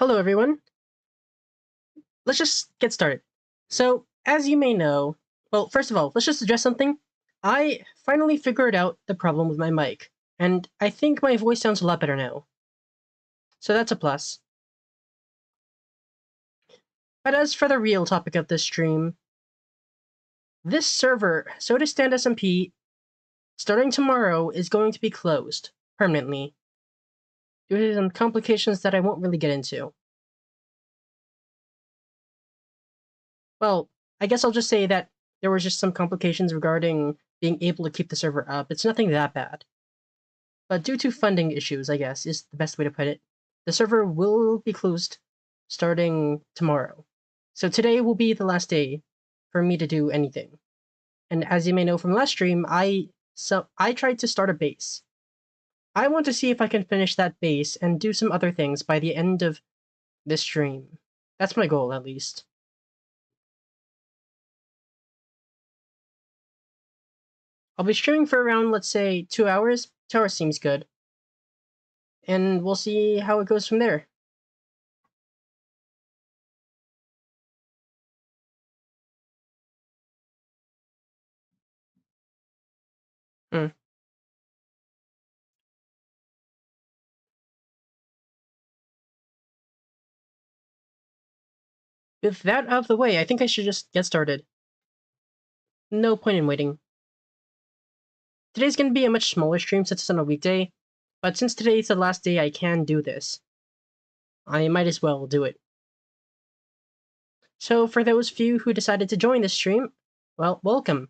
Hello, everyone. Let's just get started. So, as you may know, well, first of all, let's just address something. I finally figured out the problem with my mic, and I think my voice sounds a lot better now. So that's a plus. But as for the real topic of this stream, this server, so to stand SMP, starting tomorrow, is going to be closed permanently due to some complications that I won't really get into. Well, I guess I'll just say that there was just some complications regarding being able to keep the server up. It's nothing that bad. But due to funding issues, I guess, is the best way to put it, the server will be closed starting tomorrow. So today will be the last day for me to do anything. And as you may know from last stream, I tried to start a base. I want to see if I can finish that base and do some other things by the end of this stream. That's my goal, at least. I'll be streaming for around, let's say, 2 hours. 2 hours seems good. And we'll see how it goes from there. Hmm. With that out of the way, I think I should just get started. No point in waiting. Today's gonna be a much smaller stream since it's on a weekday, but since today's the last day I can do this, I might as well do it. So for those few who decided to join this stream, well, welcome.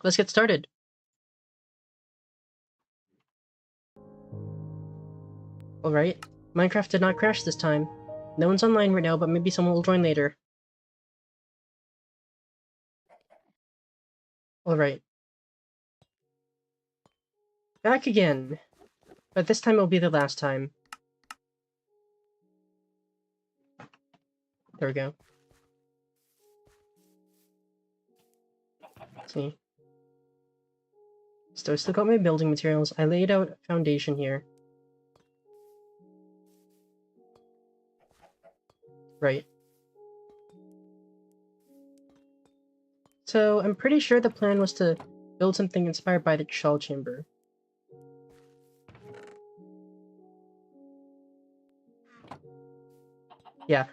Let's get started. Alright, Minecraft did not crash this time. No one's online right now, but maybe someone will join later. Alright. Back again. But this time it'll be the last time. There we go. Let's see. So I still got my building materials. I laid out a foundation here. Right. So I'm pretty sure the plan was to build something inspired by the Shell Chamber. Yeah.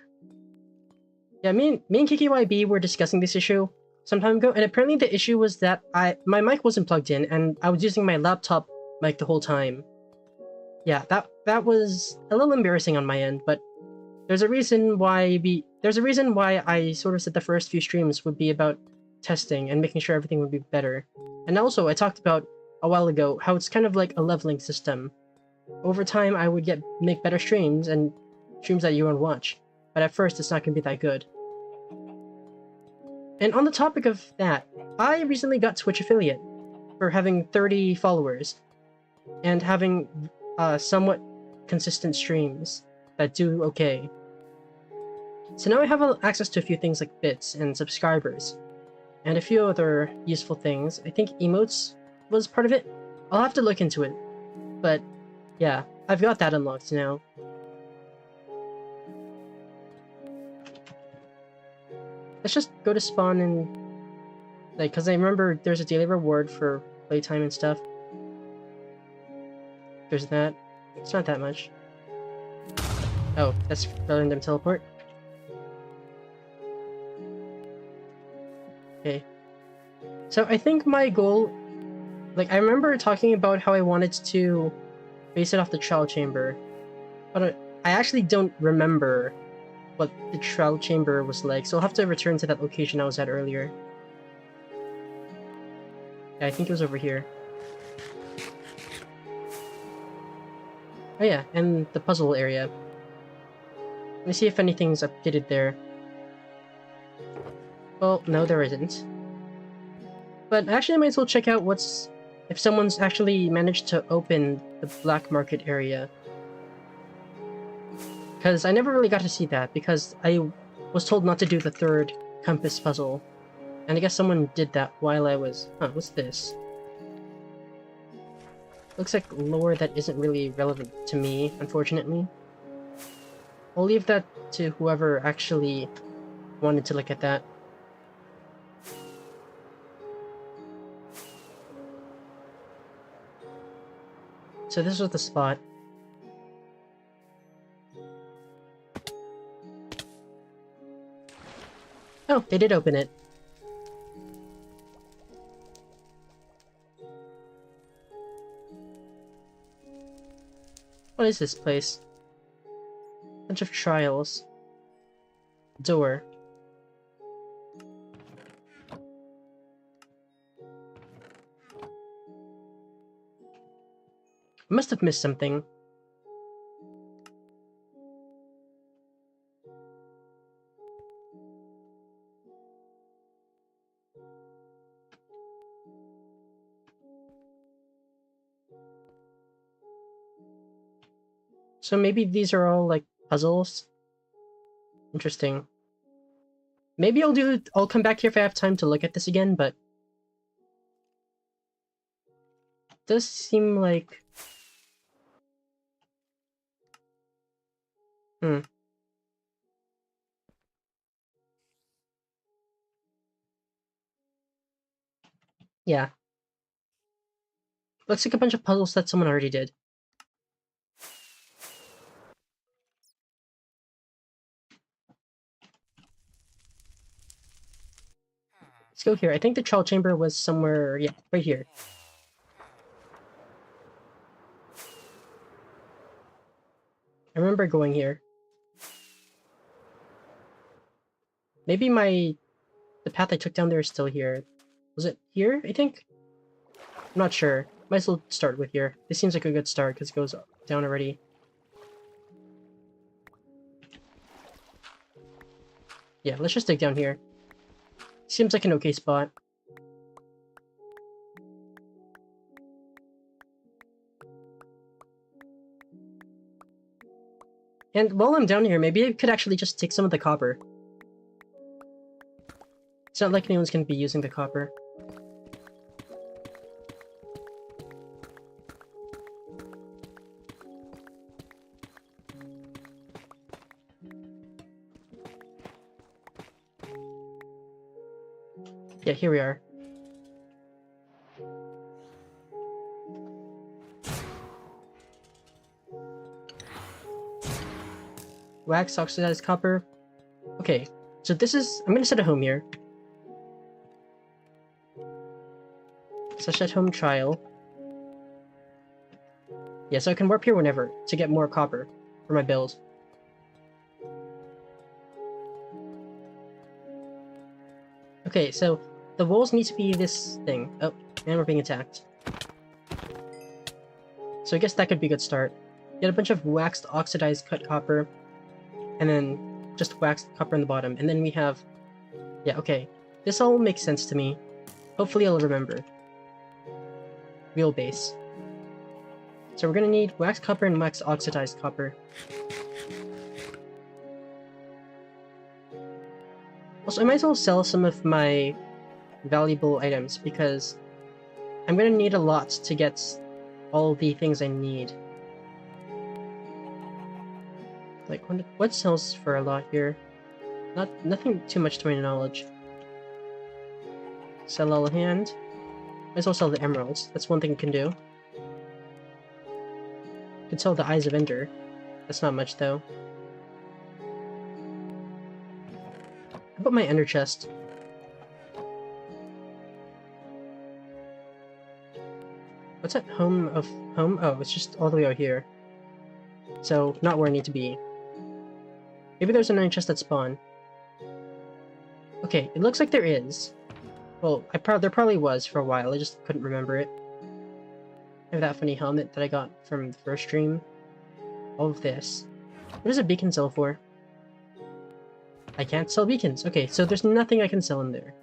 Yeah, me and KKYB were discussing this issue some time ago, and apparently the issue was that my mic wasn't plugged in, and I was using my laptop mic the whole time. Yeah, that was a little embarrassing on my end, but there's a reason why I sort of said the first few streams would be about testing and making sure everything would be better. And also, I talked about a while ago how it's kind of like a leveling system. Over time, I would make better streams and streams that you want to watch, but at first, it's not going to be that good. And on the topic of that, I recently got Twitch affiliate for having 30 followers and having somewhat consistent streams that do okay. So now I have access to a few things like bits and subscribers, and a few other useful things. I think emotes was part of it. I'll have to look into it, but yeah, I've got that unlocked now. Let's just go to spawn and because I remember there's a daily reward for playtime and stuff. There's that. It's not that much. Oh, that's random teleport. Okay. So I think my goal, I remember talking about how I wanted to base it off the trial chamber, but I actually don't remember what the trial chamber was like, so I'll have to return to that location I was at earlier. Yeah, I think it was over here. Oh yeah, and the puzzle area. Let me see if anything's updated there. Well, no, there isn't. But actually, I might as well check out if someone's actually managed to open the black market area. Because I never really got to see that, because I was told not to do the third compass puzzle. And I guess someone did that while I was... Huh, what's this? Looks like lore that isn't really relevant to me, unfortunately. I'll leave that to whoever actually wanted to look at that. So this was the spot. Oh, they did open it. What is this place? Bunch of trials. Door. I must have missed something. So maybe these are all like puzzles? Interesting. Maybe I'll come back here if I have time to look at this again, but it does seem like yeah. Looks like a bunch of puzzles that someone already did. Let's go here. I think the trial chamber was somewhere, yeah, right here. I remember going here. Maybe the path I took down there is still here. Was it here, I think? I'm not sure. Might as well start with here. This seems like a good start because it goes down already. Yeah, let's just dig down here. Seems like an okay spot. And while I'm down here, maybe I could actually just take some of the copper. It's not like anyone's going to be using the copper. Yeah, here we are. Wax, oxidized copper. Okay, so this is... I'm gonna set a home here. Such at home trial. Yeah, so I can warp here whenever to get more copper for my build. Okay, so the walls need to be this thing. Oh, and we're being attacked. So I guess that could be a good start. Get a bunch of waxed oxidized cut copper, and then just waxed copper on the bottom, and then we have... Yeah, okay. This all makes sense to me. Hopefully I'll remember. Wheelbase. So we're gonna need waxed copper and waxed oxidized copper. Also, I might as well sell some of my valuable items, because I'm gonna need a lot to get all the things I need. Like, what sells for a lot here? Nothing too much to my knowledge. Sell all hand. Might as well sell the emeralds. That's one thing you can do. Could sell the Eyes of Ender. That's not much, though. How about my Ender chest? What's that home of home? Oh, it's just all the way out here. So, not where I need to be. Maybe there's an Ender chest at spawn. Okay, it looks like there is. Well, there probably was for a while, I just couldn't remember it. I have that funny helmet that I got from the first stream. All of this. What does a beacon sell for? I can't sell beacons. Okay, so there's nothing I can sell in there.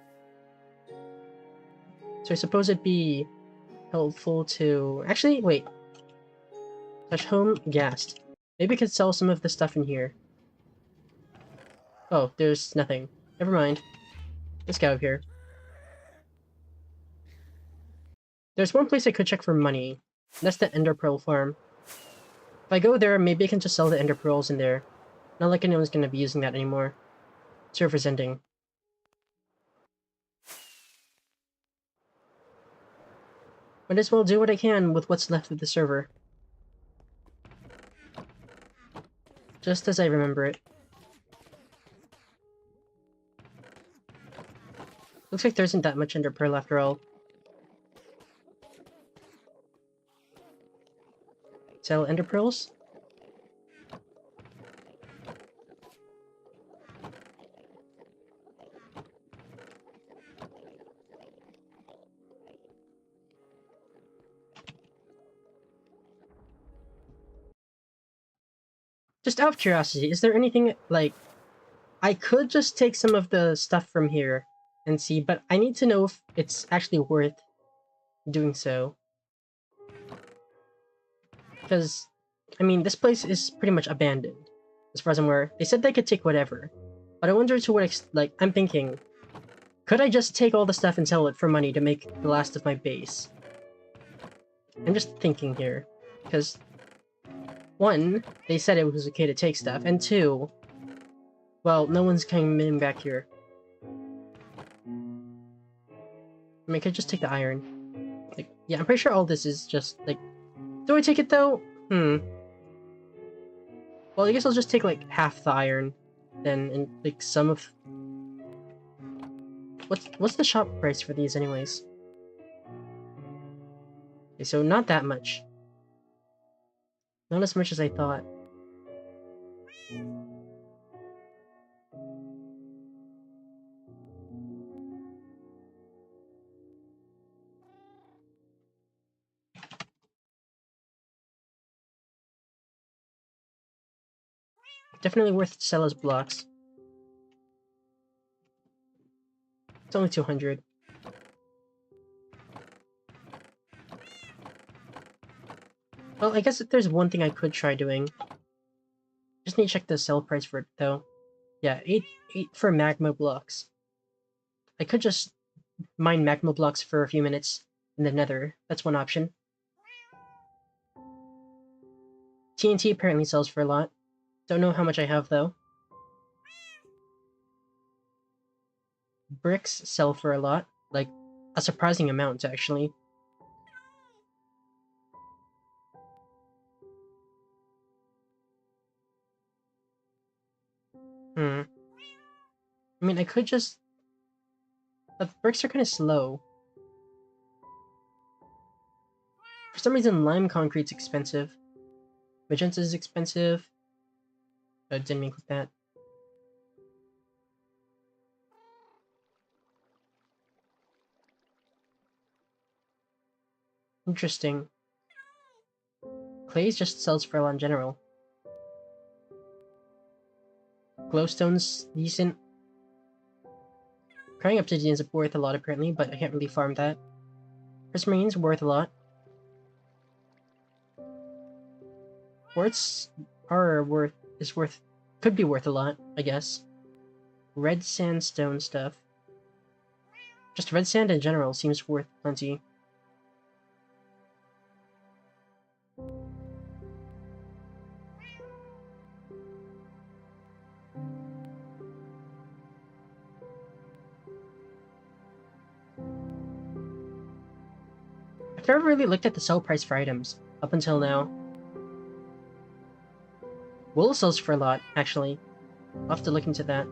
So I suppose it'd be helpful to... Actually, wait. Touch home, gassed. Maybe I could sell some of the stuff in here. Oh, there's nothing. Never mind. Let's go over here. There's one place I could check for money. That's the Ender Pearl farm. If I go there, maybe I can just sell the Ender Pearls in there. Not like anyone's gonna be using that anymore. Server's ending. Might as well do what I can with what's left of the server. Just as I remember it. Looks like there isn't that much Ender Pearl after all. Sell Ender Pearls? Just out of curiosity, is there anything, like... I could just take some of the stuff from here and see, but I need to know if it's actually worth doing so. Because, I mean, this place is pretty much abandoned, as far as I'm aware. They said they could take whatever, but I wonder to what like, I'm thinking, could I just take all the stuff and sell it for money to make the last of my base? I'm just thinking here, because, one, they said it was okay to take stuff, and two, well, no one's coming back here. I mean, I could just take the iron. Like, yeah, I'm pretty sure all this is just, like... Do I take it, though? Well, I guess I'll just take, like, half the iron, then, and, like, some of... What's the shop price for these, anyways? Okay, so not that much. Not as much as I thought. Definitely worth to sell as blocks. It's only 200. Well, I guess if there's one thing I could try doing. Just need to check the sell price for it, though. Yeah, 8 for magma blocks. I could just mine magma blocks for a few minutes in the nether. That's one option. TNT apparently sells for a lot. Don't know how much I have, though. Bricks sell for a lot. Like, a surprising amount, actually. I mean, I could just... But bricks are kind of slow. For some reason, lime concrete's expensive. Magenta's expensive. I didn't mean click that. Interesting. Clay just sells for a lot in general. Glowstone's decent. Crying obsidian's worth a lot apparently, but I can't really farm that. Prismarine's worth a lot. Quartz could be worth a lot, I guess. Red sandstone stuff. Just red sand in general seems worth plenty. I've never really looked at the sell price for items, up until now. Wool sells for a lot, actually. I'll have to look into that.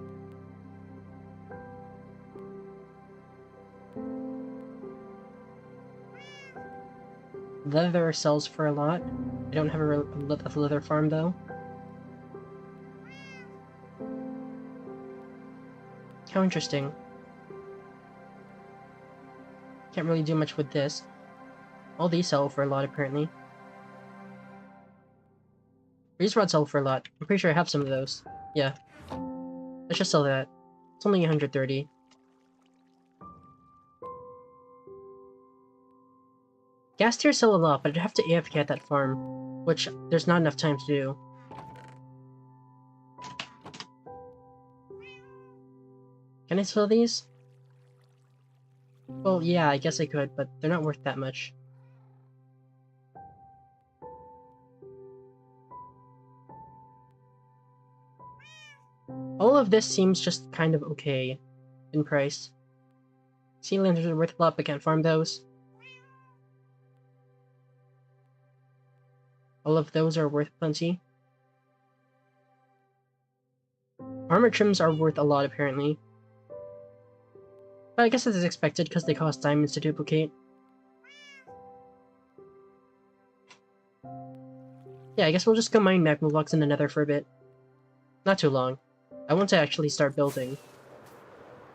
Leather sells for a lot. I don't have a leather farm, though. How interesting. Can't really do much with this. All these sell for a lot, apparently. These rods sell for a lot. I'm pretty sure I have some of those. Yeah. Let's just sell that. It's only 130. Gas tiers sell a lot, but I'd have to AFK at that farm, which there's not enough time to do. Can I sell these? Well, yeah, I guess I could, but they're not worth that much. All of this seems just kind of okay in price. Sea lanterns are worth a lot, but can't farm those. All of those are worth plenty. Armor trims are worth a lot, apparently. But I guess that is expected because they cost diamonds to duplicate. Yeah, I guess we'll just go mine magma blocks in the nether for a bit. Not too long. I want to actually start building.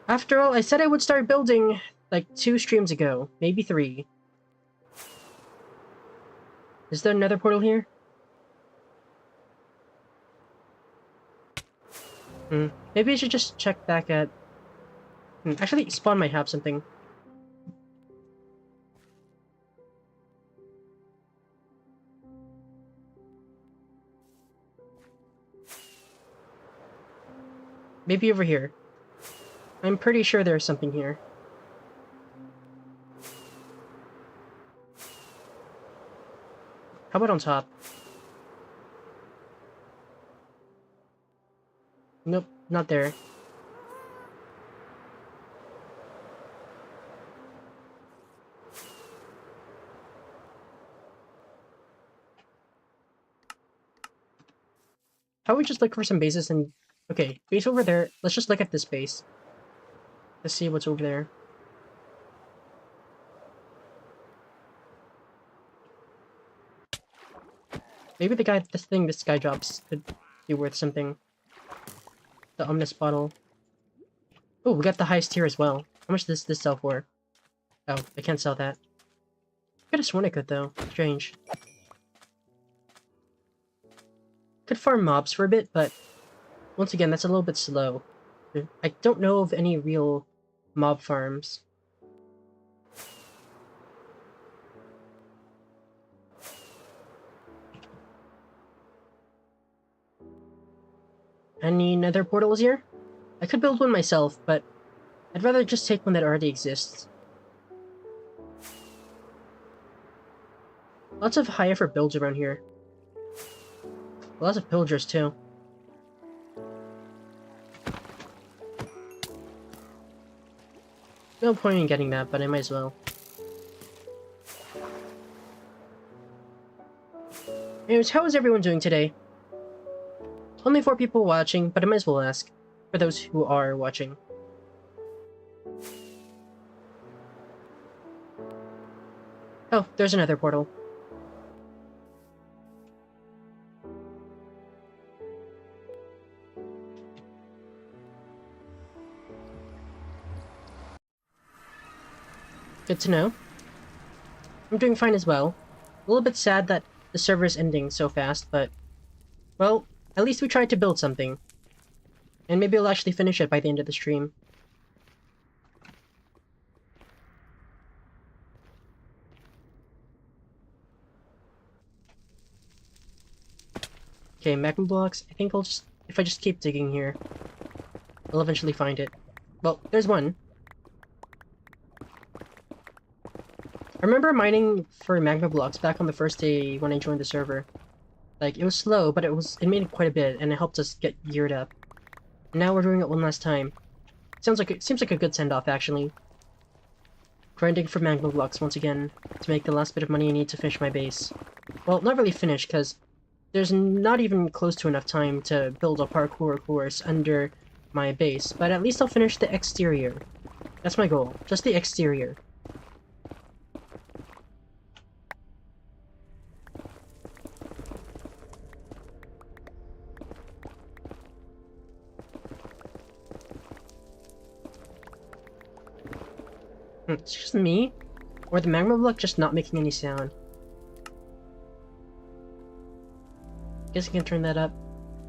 After all, I said I would start building like 2 streams ago. Maybe 3. Is there another portal here? Maybe I should just check back at... Actually, Spawn might have something. Maybe over here. I'm pretty sure there's something here. How about on top? Nope, not there. How about we just look for some bases and... Okay, base over there. Let's just look at this base. Let's see what's over there. Maybe this guy drops could be worth something. The Omnis bottle. Oh, we got the highest tier as well. How much does this sell for? Oh, I can't sell that. I could've sworn I could though. Strange. Could farm mobs for a bit, but once again, that's a little bit slow. I don't know of any real mob farms. Any nether portals here? I could build one myself, but I'd rather just take one that already exists. Lots of high effort builds around here. Lots of pillagers too. No point in getting that, but I might as well. Anyways, how is everyone doing today? Only 4 people watching, but I might as well ask, for those who are watching. Oh, there's another portal. Good to know. I'm doing fine as well. A little bit sad that the server is ending so fast, but... well, at least we tried to build something. And maybe I'll actually finish it by the end of the stream. Okay, magma blocks. I think I'll just... if I just keep digging here, I'll eventually find it. Well, there's one. I remember mining for magma blocks back on the first day when I joined the server. Like, it was slow, but it made quite a bit, and it helped us get geared up. And now we're doing it one last time. Seems like a good send-off, actually. Grinding for magma blocks once again, to make the last bit of money I need to finish my base. Well, not really finish, because there's not even close to enough time to build a parkour course under my base, but at least I'll finish the exterior. That's my goal, just the exterior. It's just me? Or the magma block just not making any sound? Guess I can turn that up.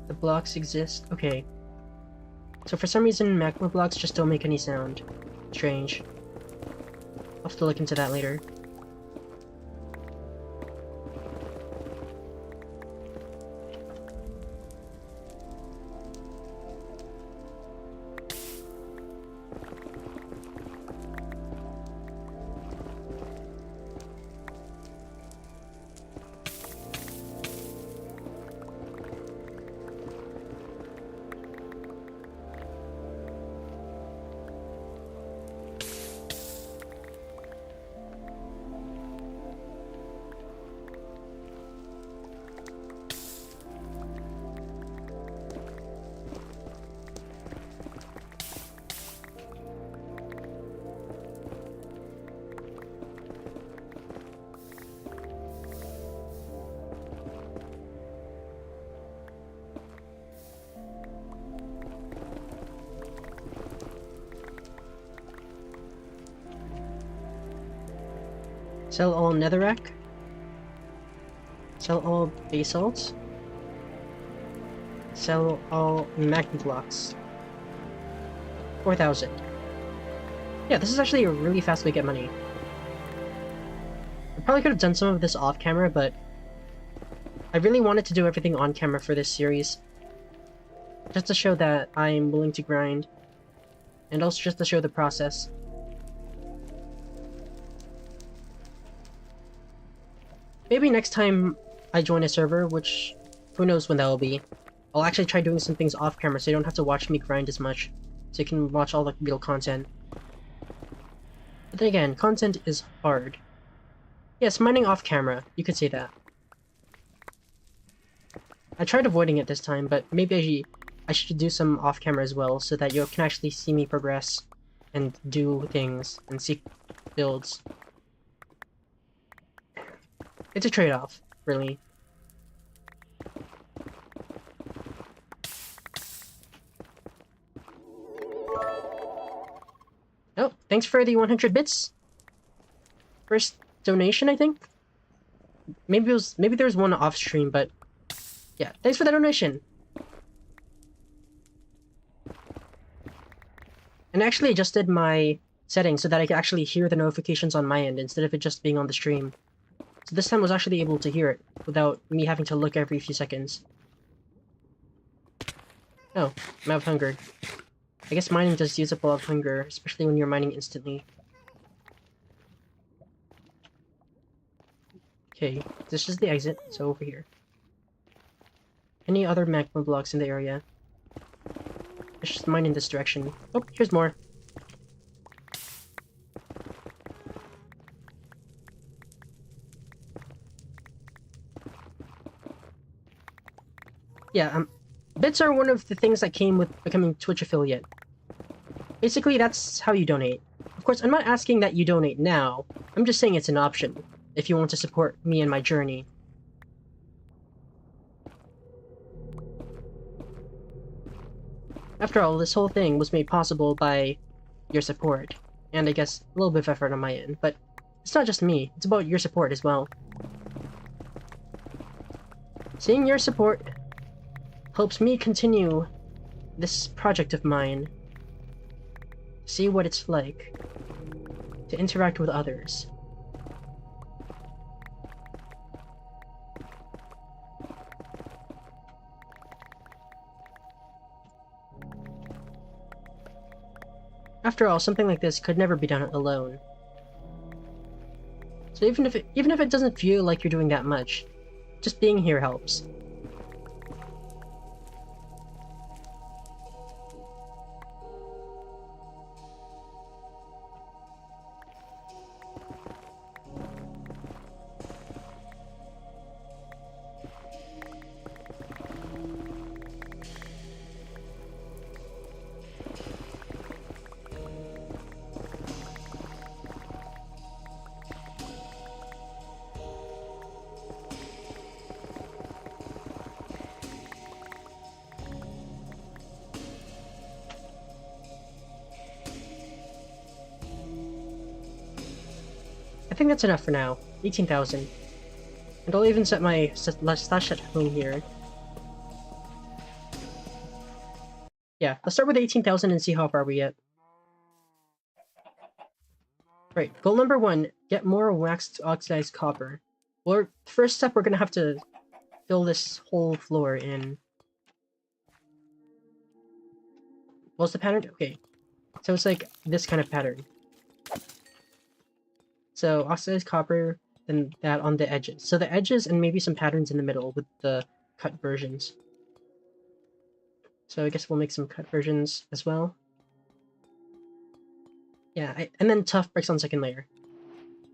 The blocks exist. Okay. So for some reason, magma blocks just don't make any sound. Strange. I'll have to look into that later. Sell all netherrack. Sell all basalt. Sell all magma blocks. 4,000. Yeah, this is actually a really fast way to get money. I probably could have done some of this off camera, but I really wanted to do everything on camera for this series. Just to show that I'm willing to grind. And also just to show the process. Maybe next time I join a server, which who knows when that will be, I'll actually try doing some things off camera so you don't have to watch me grind as much. So you can watch all the real content. But then again, content is hard. Yes, mining off camera, you could say that. I tried avoiding it this time, but maybe I should do some off camera as well so that you can actually see me progress and do things and see builds. It's a trade-off, really. Oh, thanks for the 100 bits. First donation, I think? Maybe there was one off stream, but yeah, thanks for the donation. And I actually adjusted my settings so that I could actually hear the notifications on my end instead of it just being on the stream. So this time I was actually able to hear it without me having to look every few seconds. Oh, I'm out of hunger. I guess mining does use up a lot of hunger, especially when you're mining instantly. Okay, this is the exit, so over here. Any other magma blocks in the area? Let's just mine in this direction. Oh, here's more. Yeah, bits are one of the things that came with becoming Twitch affiliate. Basically, that's how you donate. Of course, I'm not asking that you donate now. I'm just saying it's an option, if you want to support me in my journey. After all, this whole thing was made possible by your support, and I guess a little bit of effort on my end, but it's not just me, it's about your support as well. Seeing your support helps me continue this project of mine. See what it's like to interact with others. After all, something like this could never be done alone. So even if it doesn't feel like you're doing that much, just being here helps. I think that's enough for now. 18,000. And I'll even set my slash at home here. Yeah, let's start with 18,000 and see how far we get. Right, goal number 1, get more waxed oxidized copper. Well, first step, we're gonna have to fill this whole floor in. What's the pattern? Okay, so it's like this kind of pattern. So oxidized copper, then that on the edges. So the edges and maybe some patterns in the middle with the cut versions. So I guess we'll make some cut versions as well. Yeah, and then tough bricks on second layer.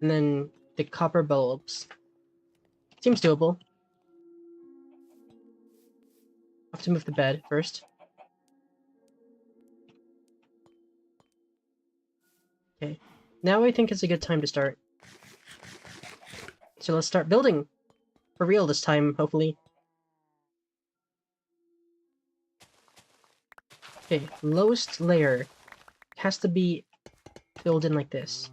And then the copper bulbs. Seems doable. I'll have to move the bed first. Okay. Now I think it's a good time to start. So let's start building. For real this time, hopefully. Okay, lowest layer has to be filled in like this.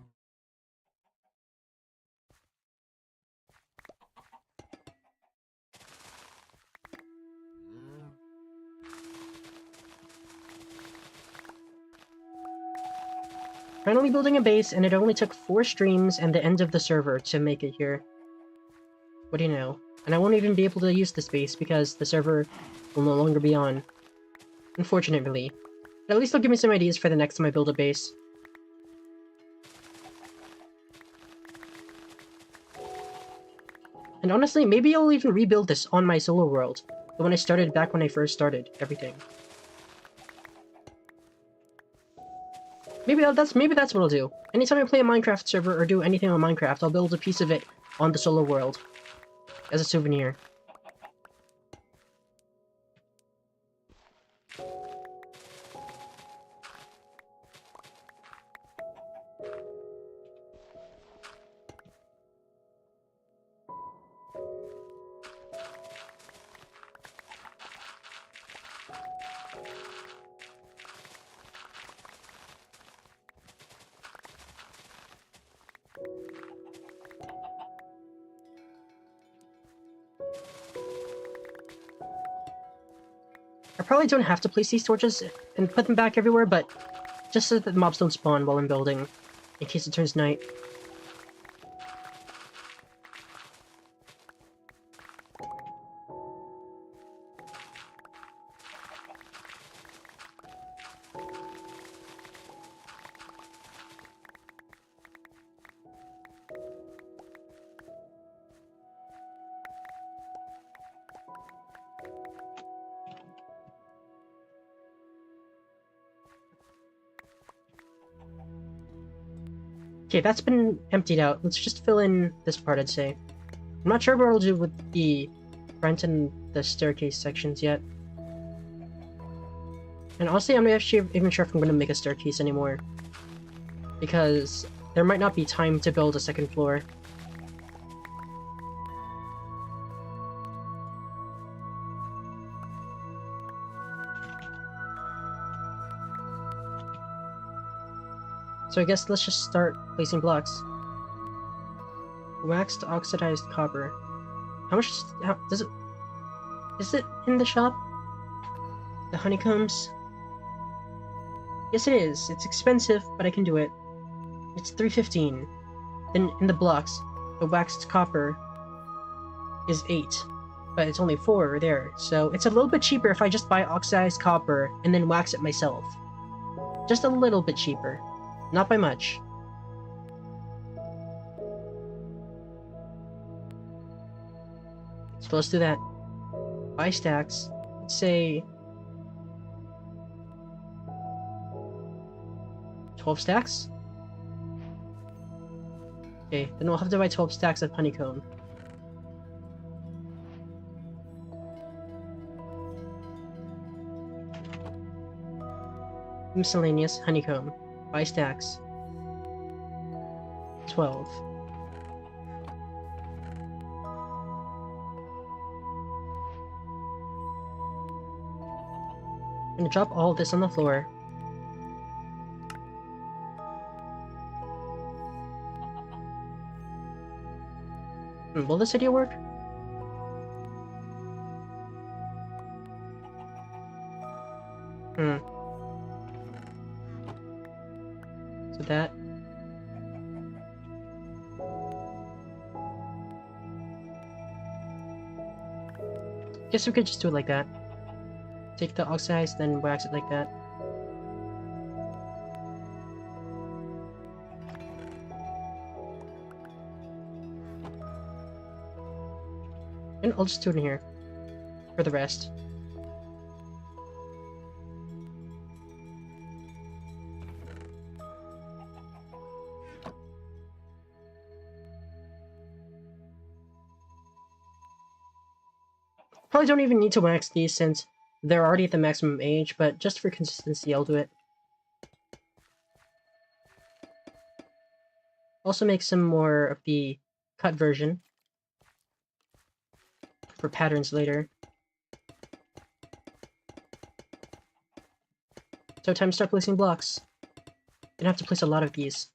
Finally building a base, and it only took 4 streams and the end of the server to make it here. What do you know? And I won't even be able to use this base because the server will no longer be on. Unfortunately. But at least it'll give me some ideas for the next time I build a base. And honestly, maybe I'll even rebuild this on my solo world. The one I started back when I first started everything. Maybe that's what I'll do. Anytime I play a Minecraft server or do anything on Minecraft, I'll build a piece of it on the solo world. As a souvenir. I probably don't have to place these torches and put them back everywhere, but just so that the mobs don't spawn while I'm building, in case it turns night. Okay, that's been emptied out. Let's just fill in this part, I'd say. I'm not sure what I'll do with the front and the staircase sections yet. And honestly, I'm not actually even sure if I'm going to make a staircase anymore. Because there might not be time to build a second floor. So I guess let's just start placing blocks. Waxed oxidized copper. How much does it... Is it in the shop? The honeycombs? Yes it is. It's expensive, but I can do it. It's 315. Then in the blocks, the waxed copper is 8. But it's only 4 there, so it's a little bit cheaper if I just buy oxidized copper and then wax it myself. Just a little bit cheaper. Not by much. So let's do that. Buy stacks. Let's say 12 stacks? Okay, then we'll have to buy 12 stacks of honeycomb. Miscellaneous honeycomb. Buy stacks. 12. I'm gonna drop all this on the floor. Will this idea work? So that. Guess we could just do it like that. Take the oxidized, then wax it like that. And I'll just do it in here. For the rest. Probably don't even need to wax these since they're already at the maximum age, but just for consistency, I'll do it. Also make some more of the cut version for patterns later. So time to start placing blocks. Gonna have to place a lot of these.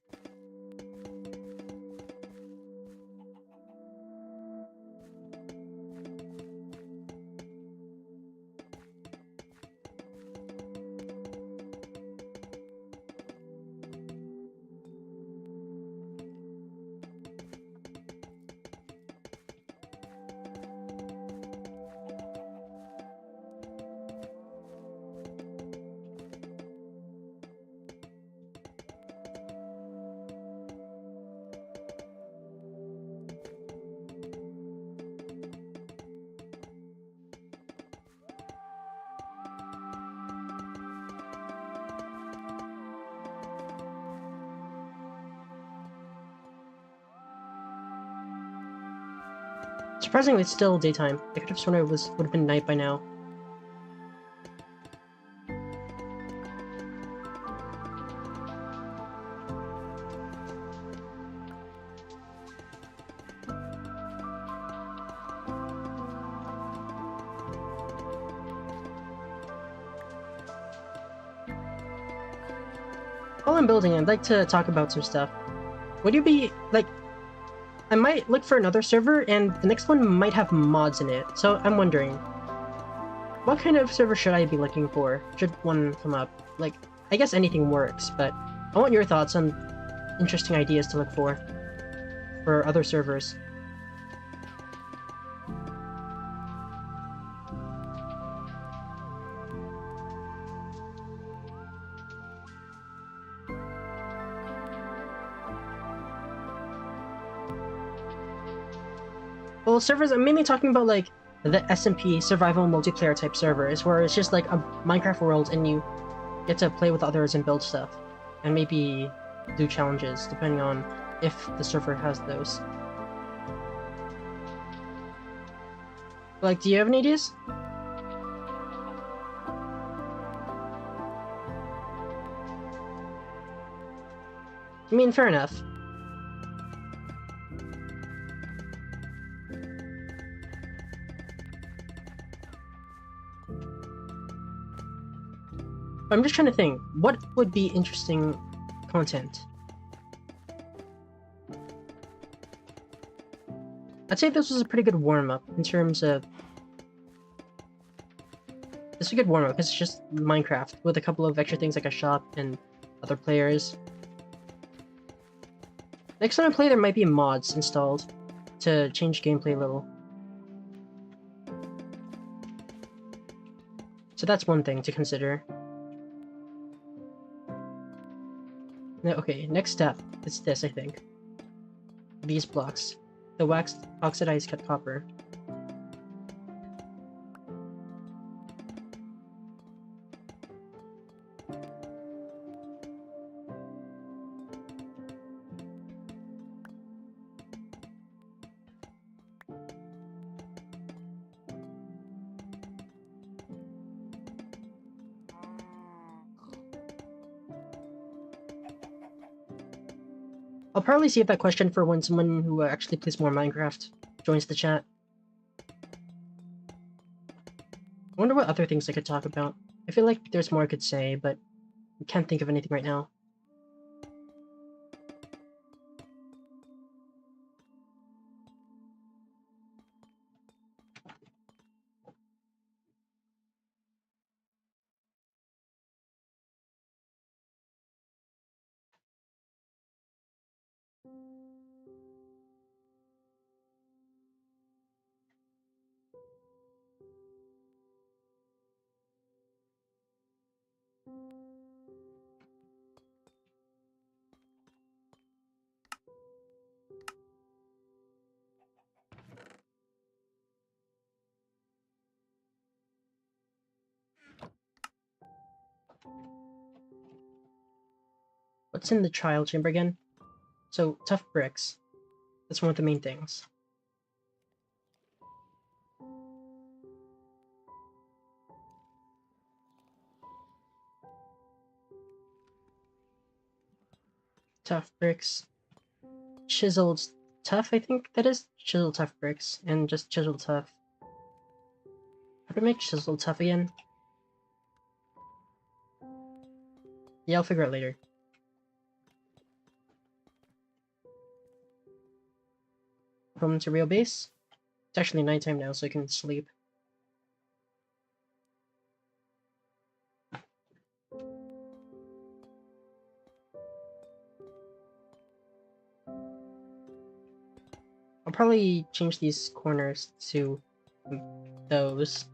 Surprisingly, it's still daytime. I could have sworn it would have been night by now. While I'm building, I'd like to talk about some stuff. Would you be, like, I might look for another server, and the next one might have mods in it, so I'm wondering, what kind of server should I be looking for? Should one come up? Like, I guess anything works, but I want your thoughts on interesting ideas to look for other servers. Well, servers, I'm mainly talking about, like, the SMP survival multiplayer type servers, where it's just like a Minecraft world and you get to play with others and build stuff. And maybe do challenges, depending on if the server has those. Like, do you have any ideas? I mean, fair enough. I'm just trying to think, what would be interesting content? I'd say this was a pretty good warm-up in terms of... This is a good warm-up, because it's just Minecraft, with a couple of extra things like a shop and other players. Next time I play, there might be mods installed to change gameplay a little. So that's one thing to consider. Okay, next step is this, I think. These blocks. The waxed oxidized cut copper. I'll probably save that question for when someone who actually plays more Minecraft joins the chat. I wonder what other things I could talk about. I feel like there's more I could say, but I can't think of anything right now. What's in the trial chamber again? So, tough bricks. That's one of the main things. Tough bricks. Chiseled tough, I think that is? Chiseled tough bricks. And just chiseled tough. How do I make chiseled tough again? Yeah, I'll figure it out later. Home to real base. It's actually nighttime now, so I can sleep. I'll probably change these corners to those.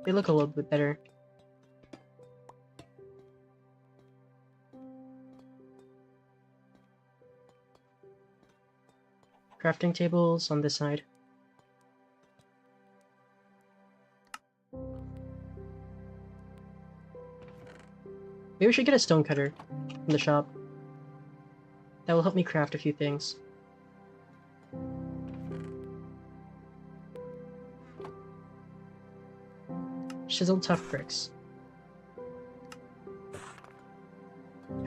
They look a little bit better. Crafting tables on this side. Maybe we should get a stone cutter from the shop. That will help me craft a few things. Chiseled tough bricks.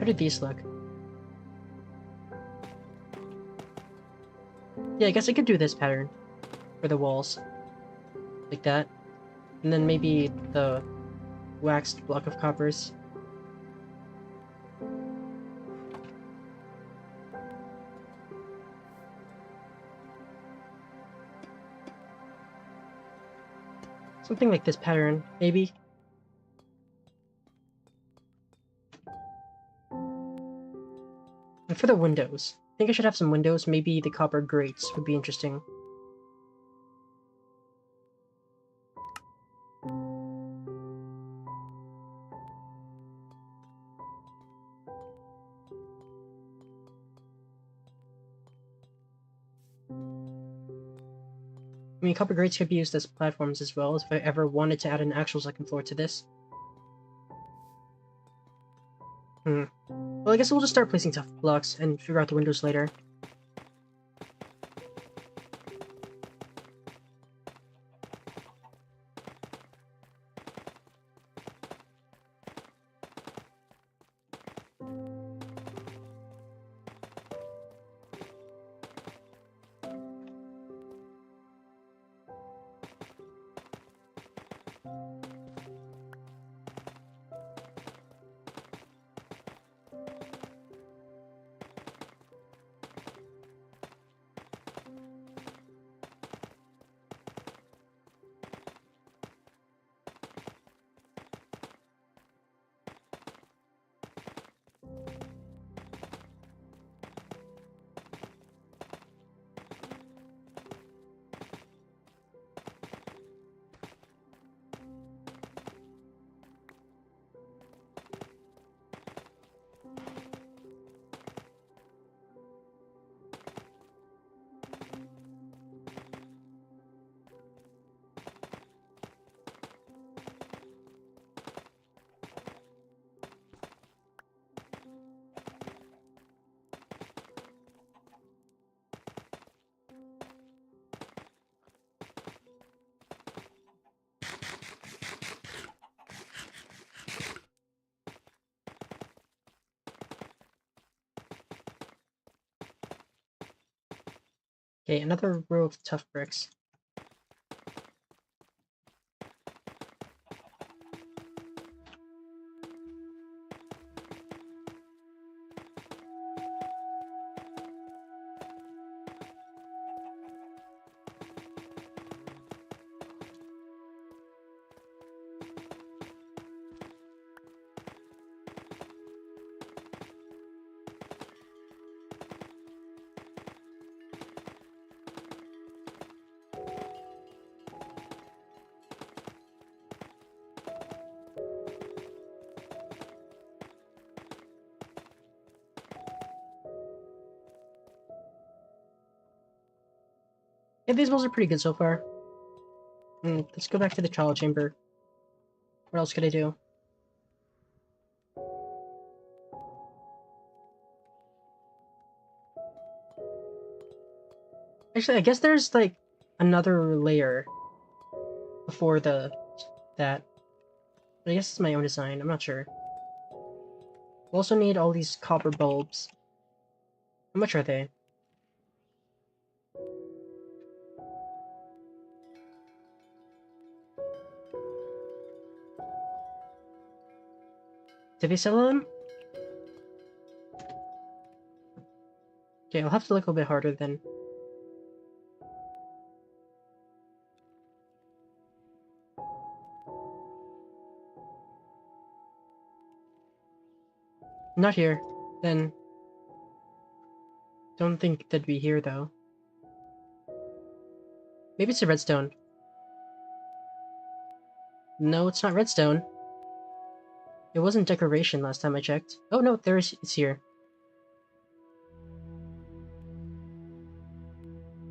How do these look? Yeah, I guess I could do this pattern for the walls. Like that. And then maybe the waxed block of coppers. Something like this pattern, maybe. And for the windows, I think I should have some windows. Maybe the copper grates would be interesting. I mean, copper grates could be used as platforms as well, if I ever wanted to add an actual second floor to this. Well, I guess we'll just start placing tough blocks and figure out the windows later. Okay, another row of tough bricks. Yeah, these walls are pretty good so far. Let's go back to the trial chamber. What else could I do? Actually, I guess there's like another layer before that. But I guess it's my own design. I'm not sure. We'll also need all these copper bulbs. How much are they? Did they sell them? Okay, I'll have to look a little bit harder then. Not here. Then... Don't think they'd be here, though. Maybe it's a redstone. No, it's not redstone. It wasn't decoration last time I checked. Oh no, it's here.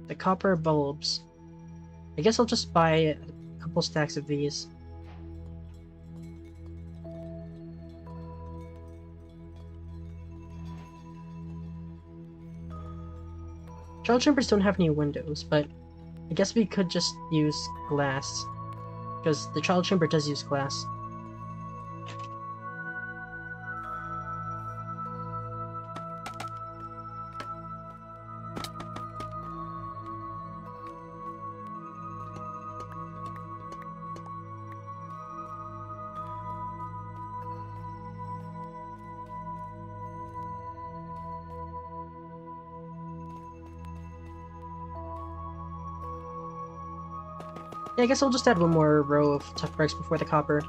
The copper bulbs. I guess I'll just buy a couple stacks of these. Trial chambers don't have any windows, but I guess we could just use glass. because the child chamber does use glass. Yeah, I guess I'll just add one more row of tough bricks before the copper.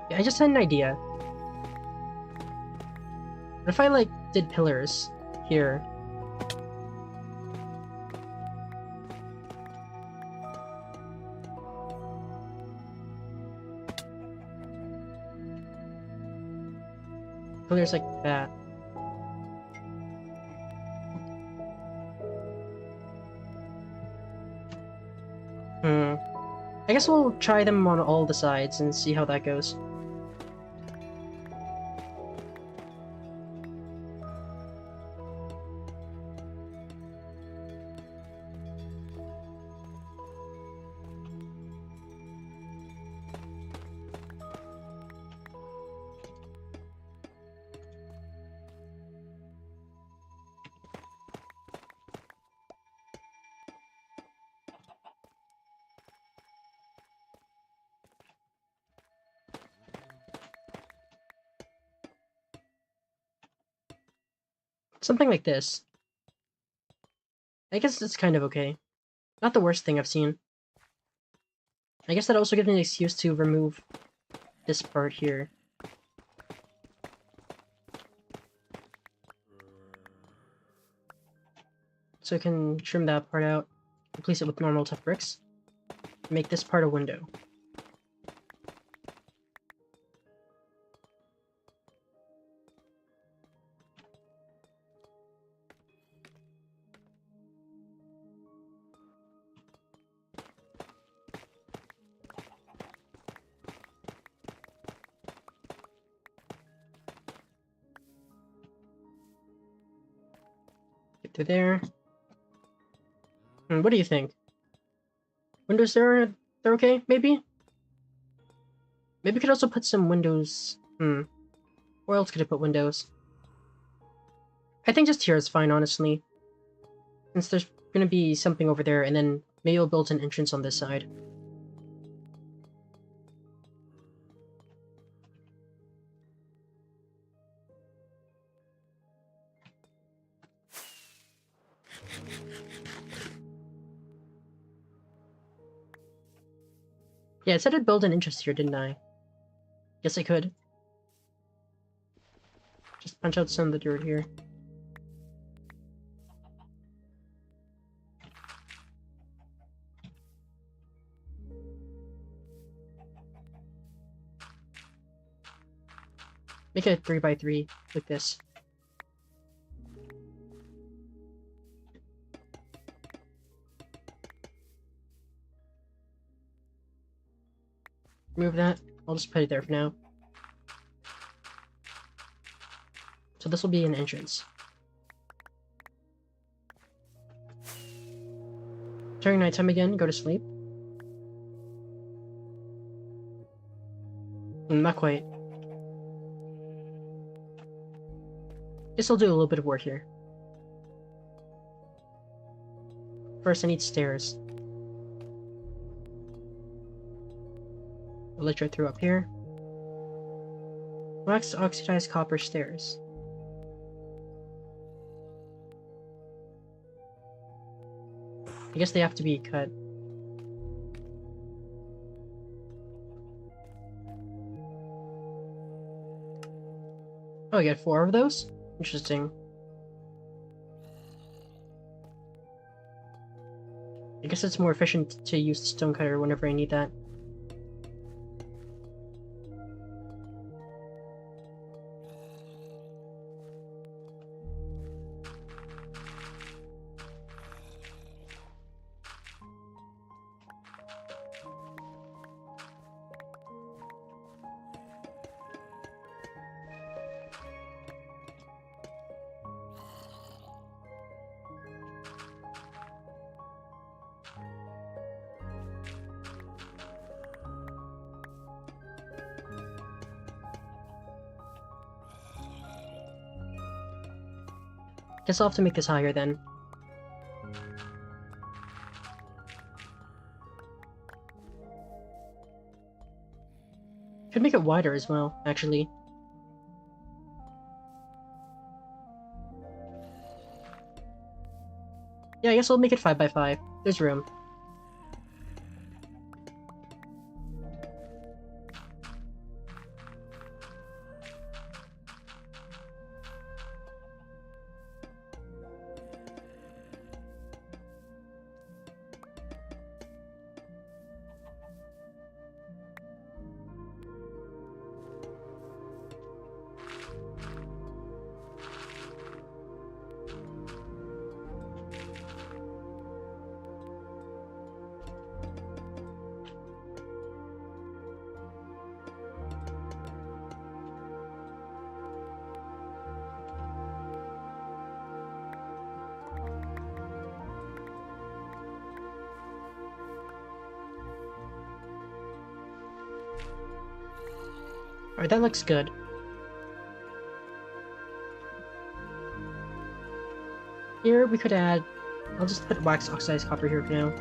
Yeah, I just had an idea. What if I, like, did pillars here? Pillars like that. I guess we'll try them on all the sides and see how that goes. Something like this. I guess it's kind of okay. Not the worst thing I've seen. I guess that also gives me an excuse to remove this part here. So I can trim that part out, replace it with normal tough bricks, make this part a window. Get through there. What do you think? Windows there, they're okay, maybe? Maybe we could also put some windows... Where else could I put windows? I think just here is fine, honestly. Since there's gonna be something over there, and then maybe we'll build an entrance on this side. Yeah, it said I'd build an entrance here, didn't I? Yes, I could. Just punch out some of the dirt here. Make it a 3x3, like this. Remove that. I'll just put it there for now. So this will be an entrance. During nighttime again, go to sleep. Not quite. Guess I'll do a little bit of work here. First, I need stairs. I'll let right through up here. Wax oxidized copper stairs. I guess they have to be cut. Oh, I get 4 of those? Interesting. I guess it's more efficient to use the stonecutter whenever I need that. Guess I'll have to make this higher then. Could make it wider as well, actually. Yeah, I guess I'll make it 5 by 5. There's room. Alright, that looks good. Here we could add... I'll just put wax oxidized copper here for now.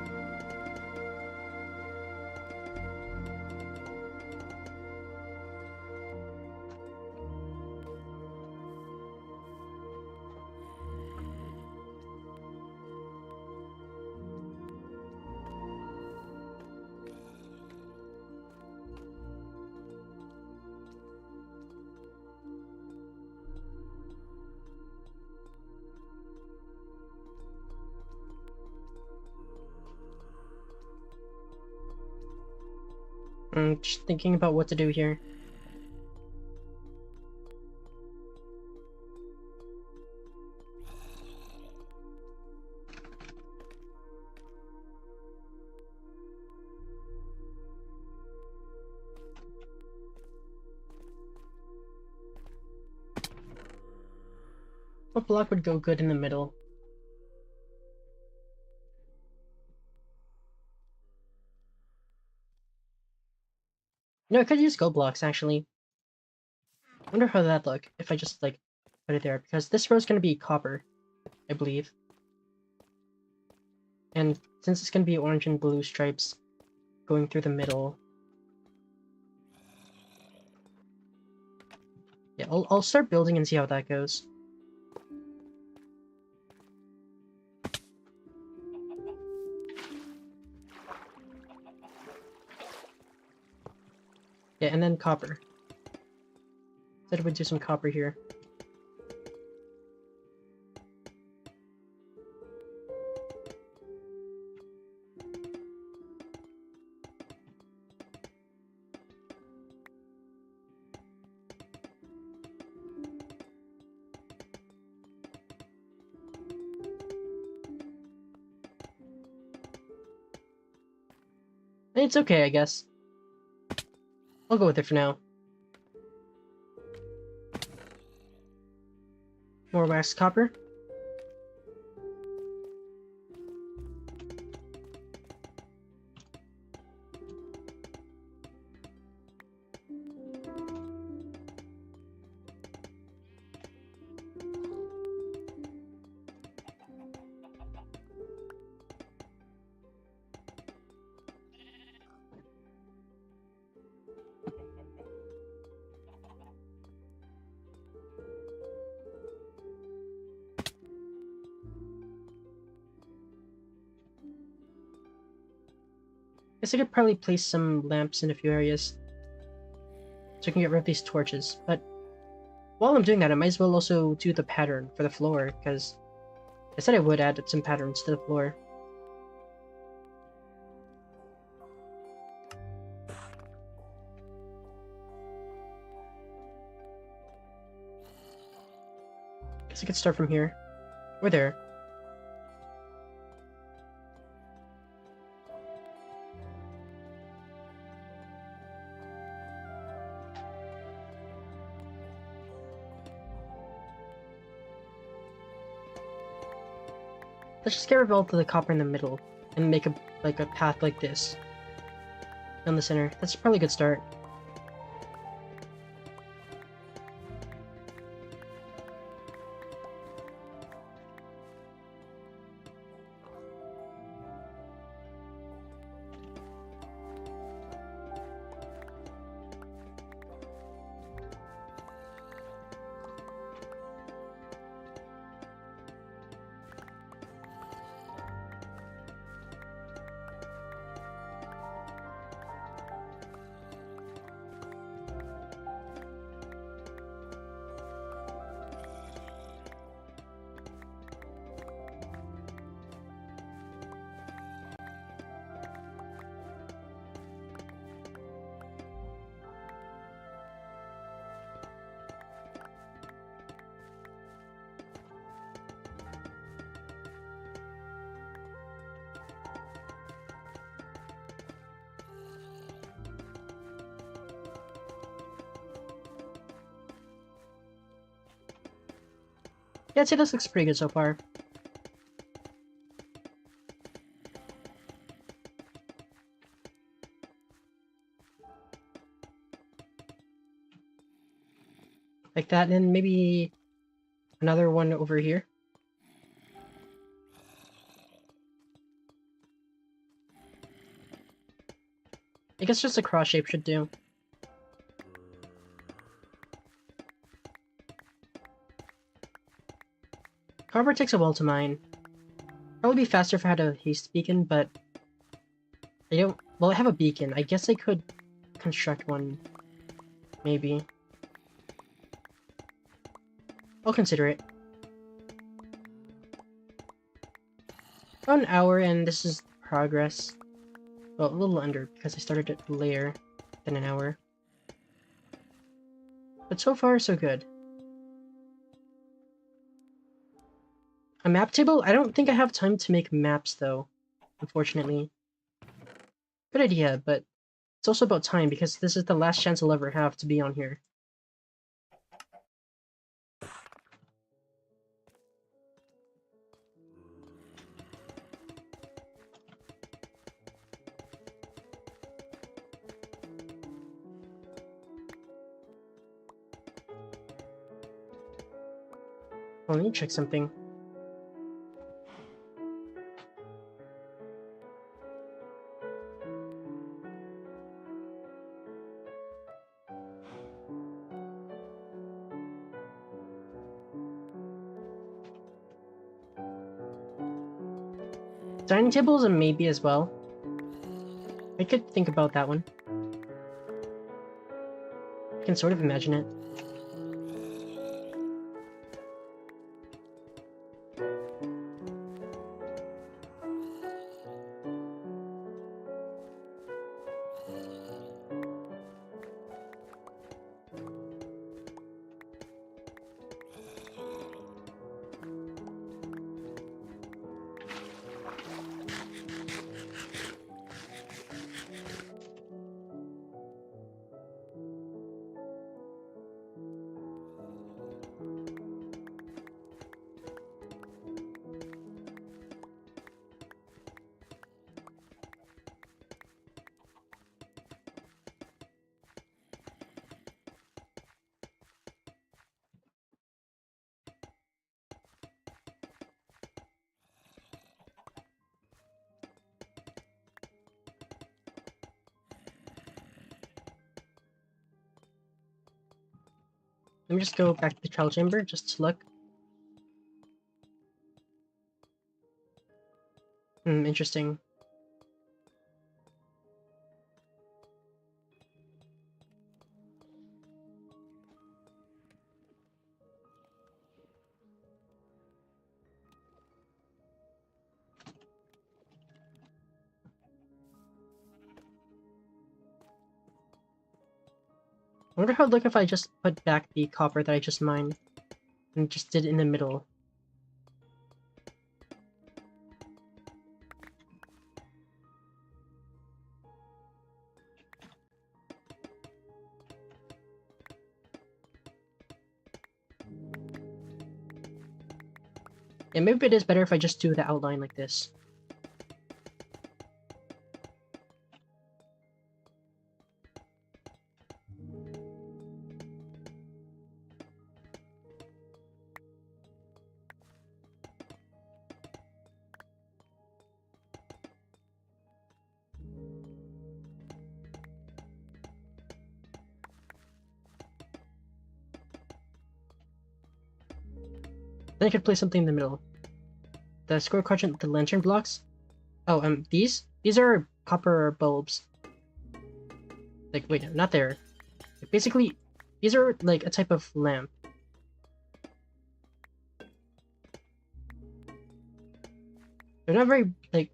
Just thinking about what to do here. What block would go good in the middle? No, I could use gold blocks, actually. I wonder how that'd look if I just, like, put it there, because this row's gonna be copper, I believe. And since it's gonna be orange and blue stripes going through the middle... Yeah, I'll start building and see how that goes. Yeah, and then copper. Said we'd do some copper here. It's okay, I guess. I'll go with it for now. More wax copper. Guess I could probably place some lamps in a few areas so I can get rid of these torches. But while I'm doing that, I might as well also do the pattern for the floor, because I said I would add some patterns to the floor. Guess I could start from here. Or there. Let's just get rid of all of the copper in the middle and make a path like this down the center. That's probably a good start. Yeah, I'd say this looks pretty good so far. Like that, and maybe another one over here. I guess just a cross shape should do. However, it takes a while to mine. Probably be faster if I had a haste beacon, but I don't. Well, I have a beacon. I guess I could construct one. Maybe. I'll consider it. About an hour, and this is progress. Well, a little under, because I started it later than an hour. But so far, so good. A map table? I don't think I have time to make maps, though. Unfortunately. Good idea, but it's also about time, because this is the last chance I'll ever have to be on here. Well, let me check something. Dining table is a maybe as well. I could think about that one. I can sort of imagine it. Let me just go back to the trial chamber just to look. Interesting. I wonder how it'd look if I just put back the copper that I just mined and just did it in the middle. And maybe it is better if I just do the outline like this. Then I could place something in the middle. The square quadrant, the lantern blocks. Oh, these? These are copper bulbs. Like, wait, no, not there. Like, basically, these are like a type of lamp. They're not very, like...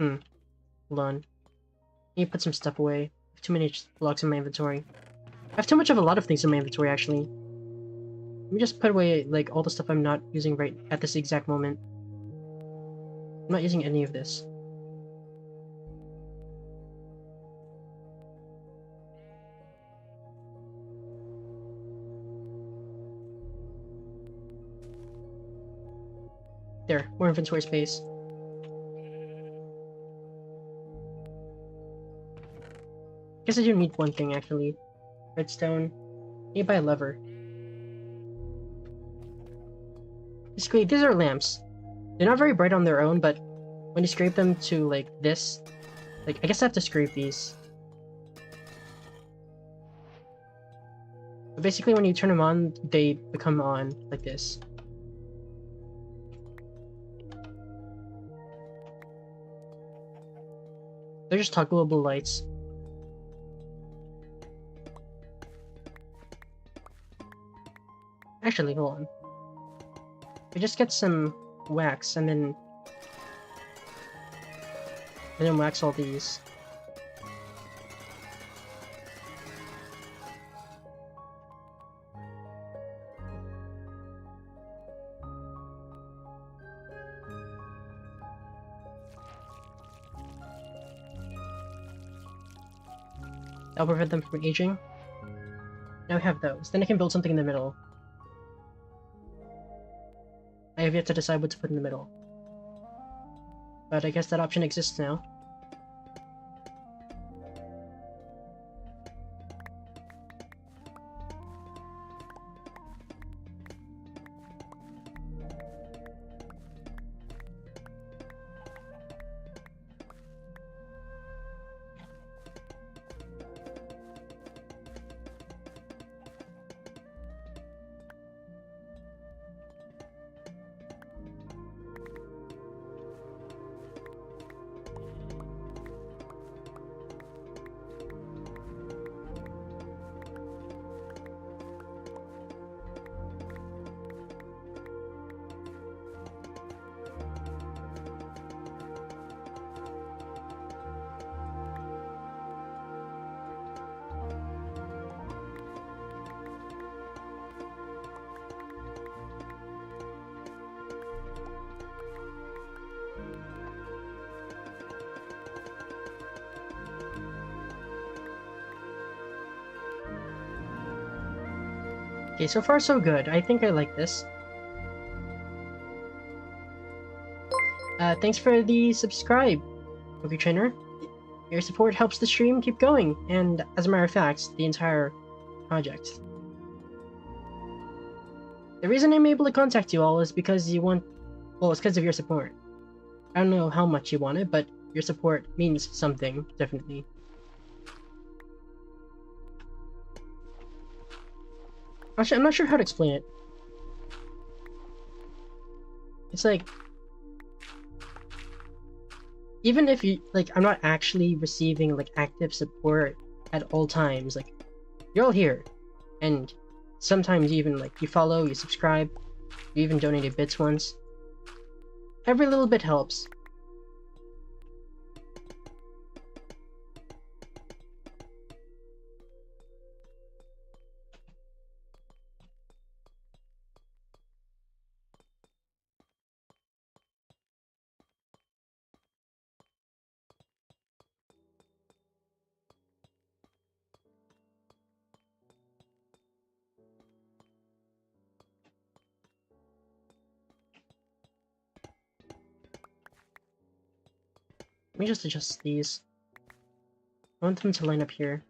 Hold on. I need to put some stuff away. I have too many blocks in my inventory. I have too much of a lot of things in my inventory, actually. Let me just put away, like, all the stuff I'm not using right at this exact moment. I'm not using any of this. There, more inventory space. Guess I do need one thing, actually. Redstone. I need to buy a lever. Basically, these are lamps. They're not very bright on their own, but when you scrape them to, like, this... Like, I guess I have to scrape these. But basically, when you turn them on, they become on, like this. They're just toggleable lights. Actually, hold on. We just get some wax and then wax all these. That'll prevent them from aging. Now we have those. Then I can build something in the middle. I have yet to decide what to put in the middle. But I guess that option exists now. Okay, so far so good. I think I like this. Thanks for the subscribe, Poke Trainer. Your support helps the stream keep going, and as a matter of fact, the entire project. The reason I'm able to contact you all is because you want... Well, it's because of your support. I don't know how much you want it, but your support means something, definitely. Actually, I'm not sure how to explain it. It's like... Even if you, like, I'm not actually receiving, like, active support at all times, like, you're all here. And sometimes you even, like, you follow, you subscribe, you even donated bits once. Every little bit helps. Let me just adjust these. I want them to line up here.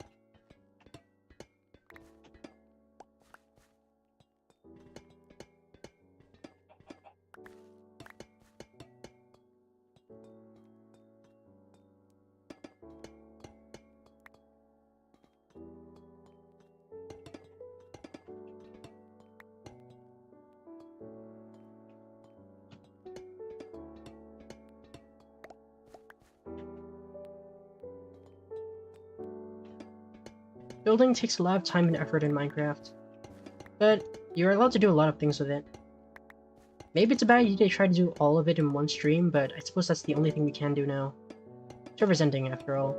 Building takes a lot of time and effort in Minecraft, but you're allowed to do a lot of things with it. Maybe it's a bad idea to try to do all of it in one stream, but I suppose that's the only thing we can do now. Server's ending, after all.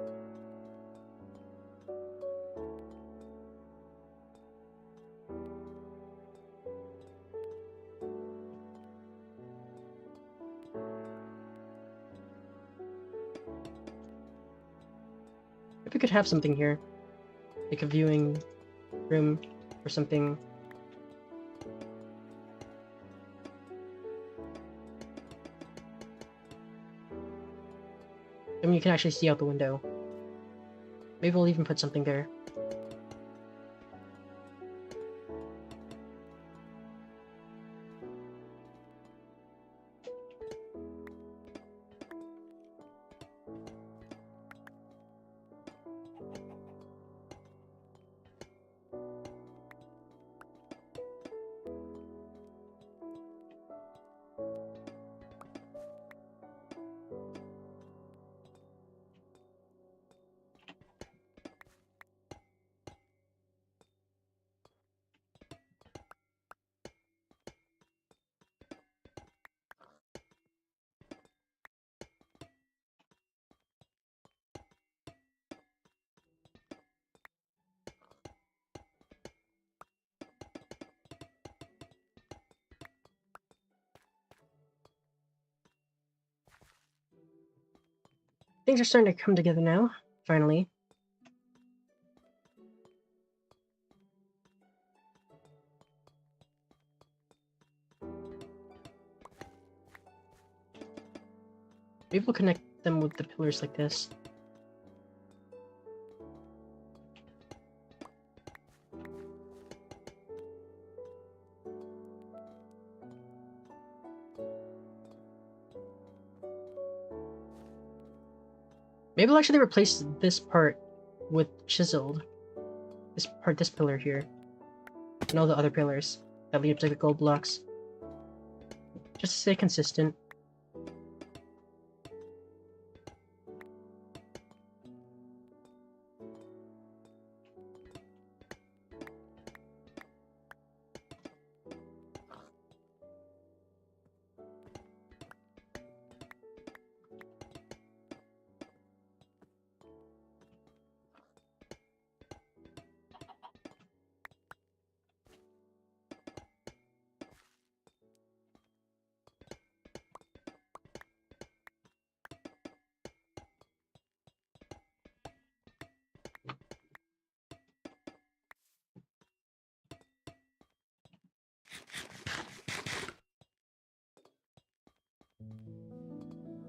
If we could have something here, like a viewing room or something. I mean, you can actually see out the window. Maybe we'll even put something there. Things are starting to come together now, finally. Maybe we'll connect them with the pillars like this. Maybe we'll actually replace this part with chiseled. This pillar here. And all the other pillars that lead up to the gold blocks. Just to stay consistent.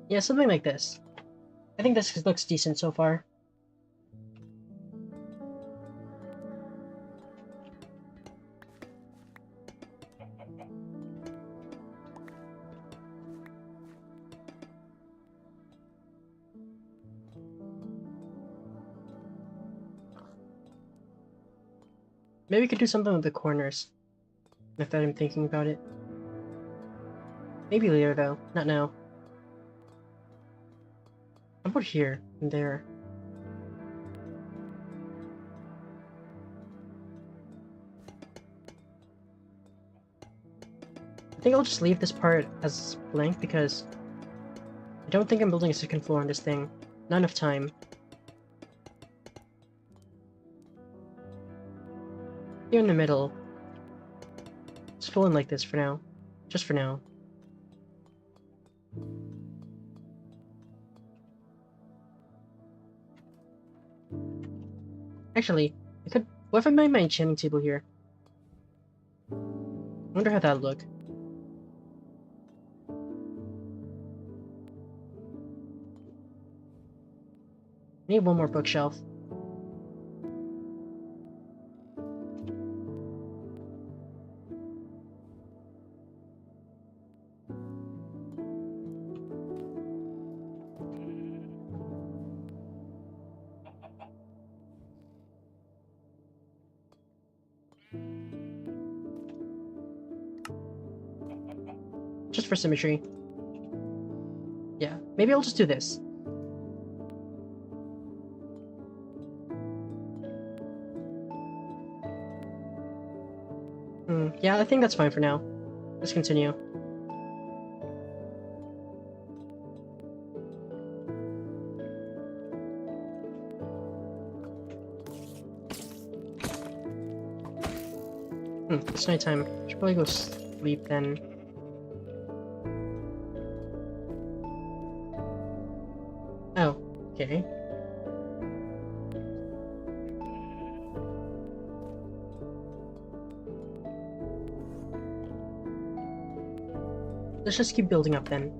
Yeah, something like this. I think this looks decent so far. Maybe we could do something with the corners. Now that I'm thinking about it. Maybe later though, not now. How about here and there? I think I'll just leave this part as blank because I don't think I'm building a second floor on this thing. Not enough time. Here in the middle. Let's fill in like this for now. Just for now. Actually, I could... What if I made my enchanting table here? I wonder how that'd look. Need one more bookshelf. Just for symmetry. Yeah, maybe I'll just do this. Yeah, I think that's fine for now. Let's continue. It's nighttime. Should probably go sleep then. Oh, okay. Let's just keep building up then.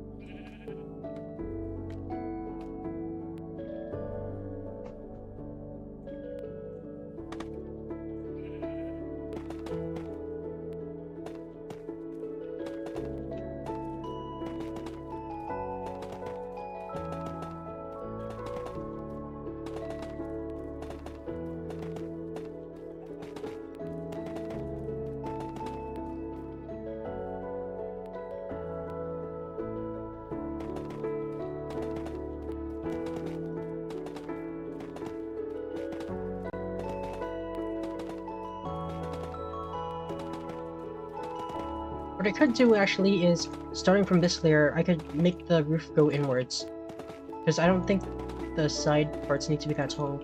What I could do actually is, starting from this layer, I could make the roof go inwards. Because I don't think the side parts need to be that tall.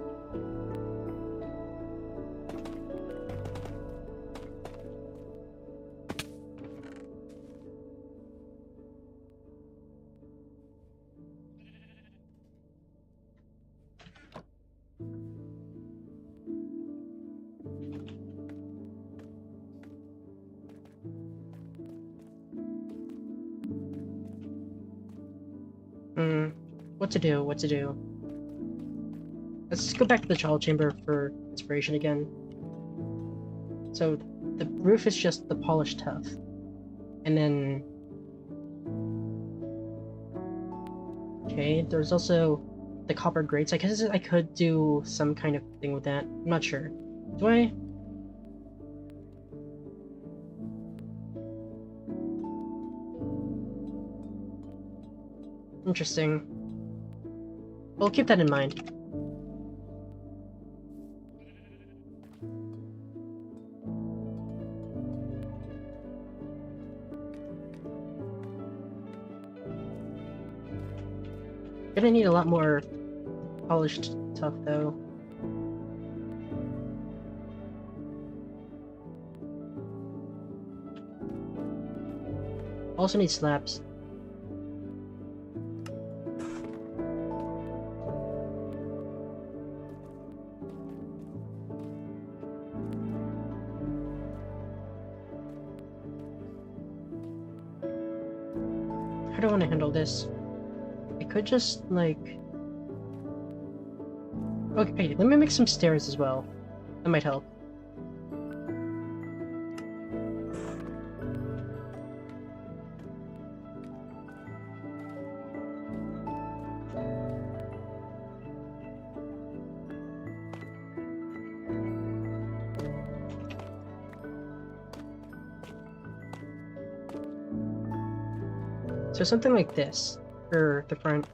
What to do, what to do. Let's go back to the child chamber for inspiration again. So, the roof is just the polished tuff. And then... Okay, there's also the copper grates. I guess I could do some kind of thing with that. I'm not sure. Do I? Interesting. Well, keep that in mind. Gonna need a lot more polished tuff, though. Also need slabs. How do I want to handle this? I could just, like... Okay, let me make some stairs as well. That might help. So something like this for the front.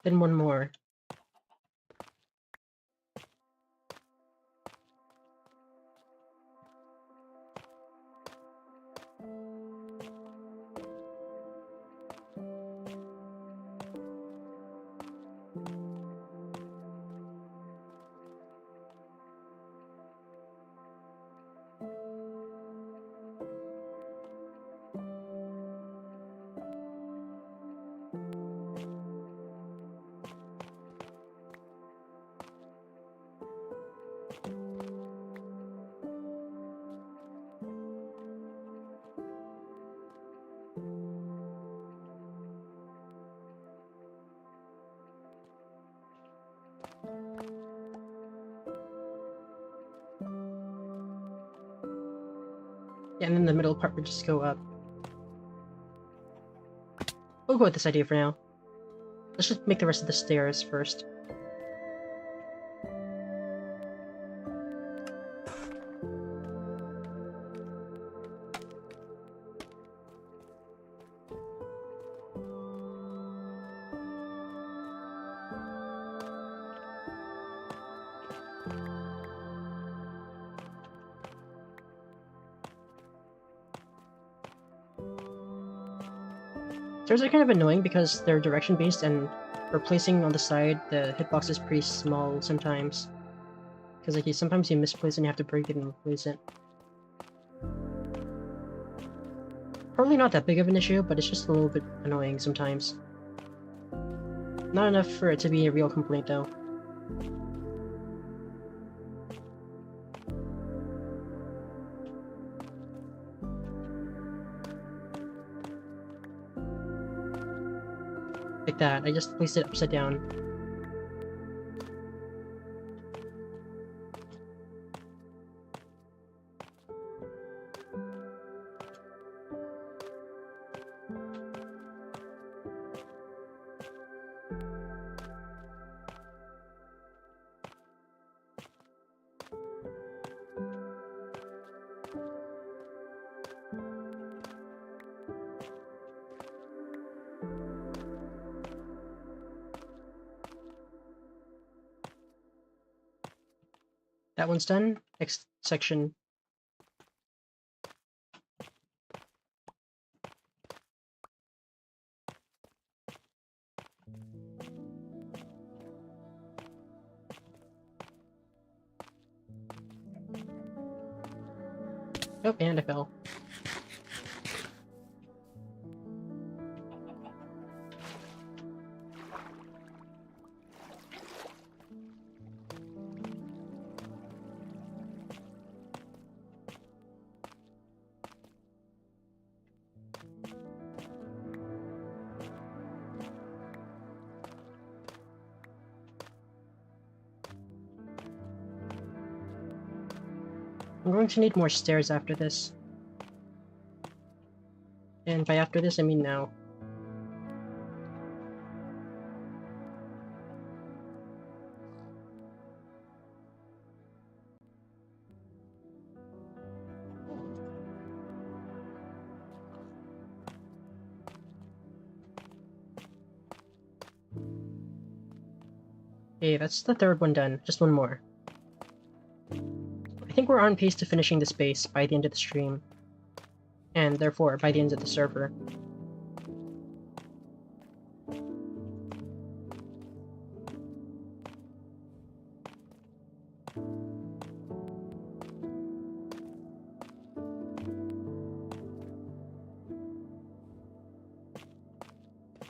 Then one more. Yeah, and then the middle part would just go up. We'll go with this idea for now. Let's just make the rest of the stairs first. Stairs are kind of annoying because they're direction based and replacing on the side the hitbox is pretty small sometimes. Because like sometimes you misplace and you have to break it and replace it. Probably not that big of an issue, but it's just a little bit annoying sometimes. Not enough for it to be a real complaint though. Like that, I just placed it upside down. That one's done. Next section. Oh, and I fell. I'm going to need more stairs after this. And by after this, I mean now. Okay, that's the third one done. Just one more. I think we're on pace to finishing this base by the end of the stream. And therefore, by the end of the server.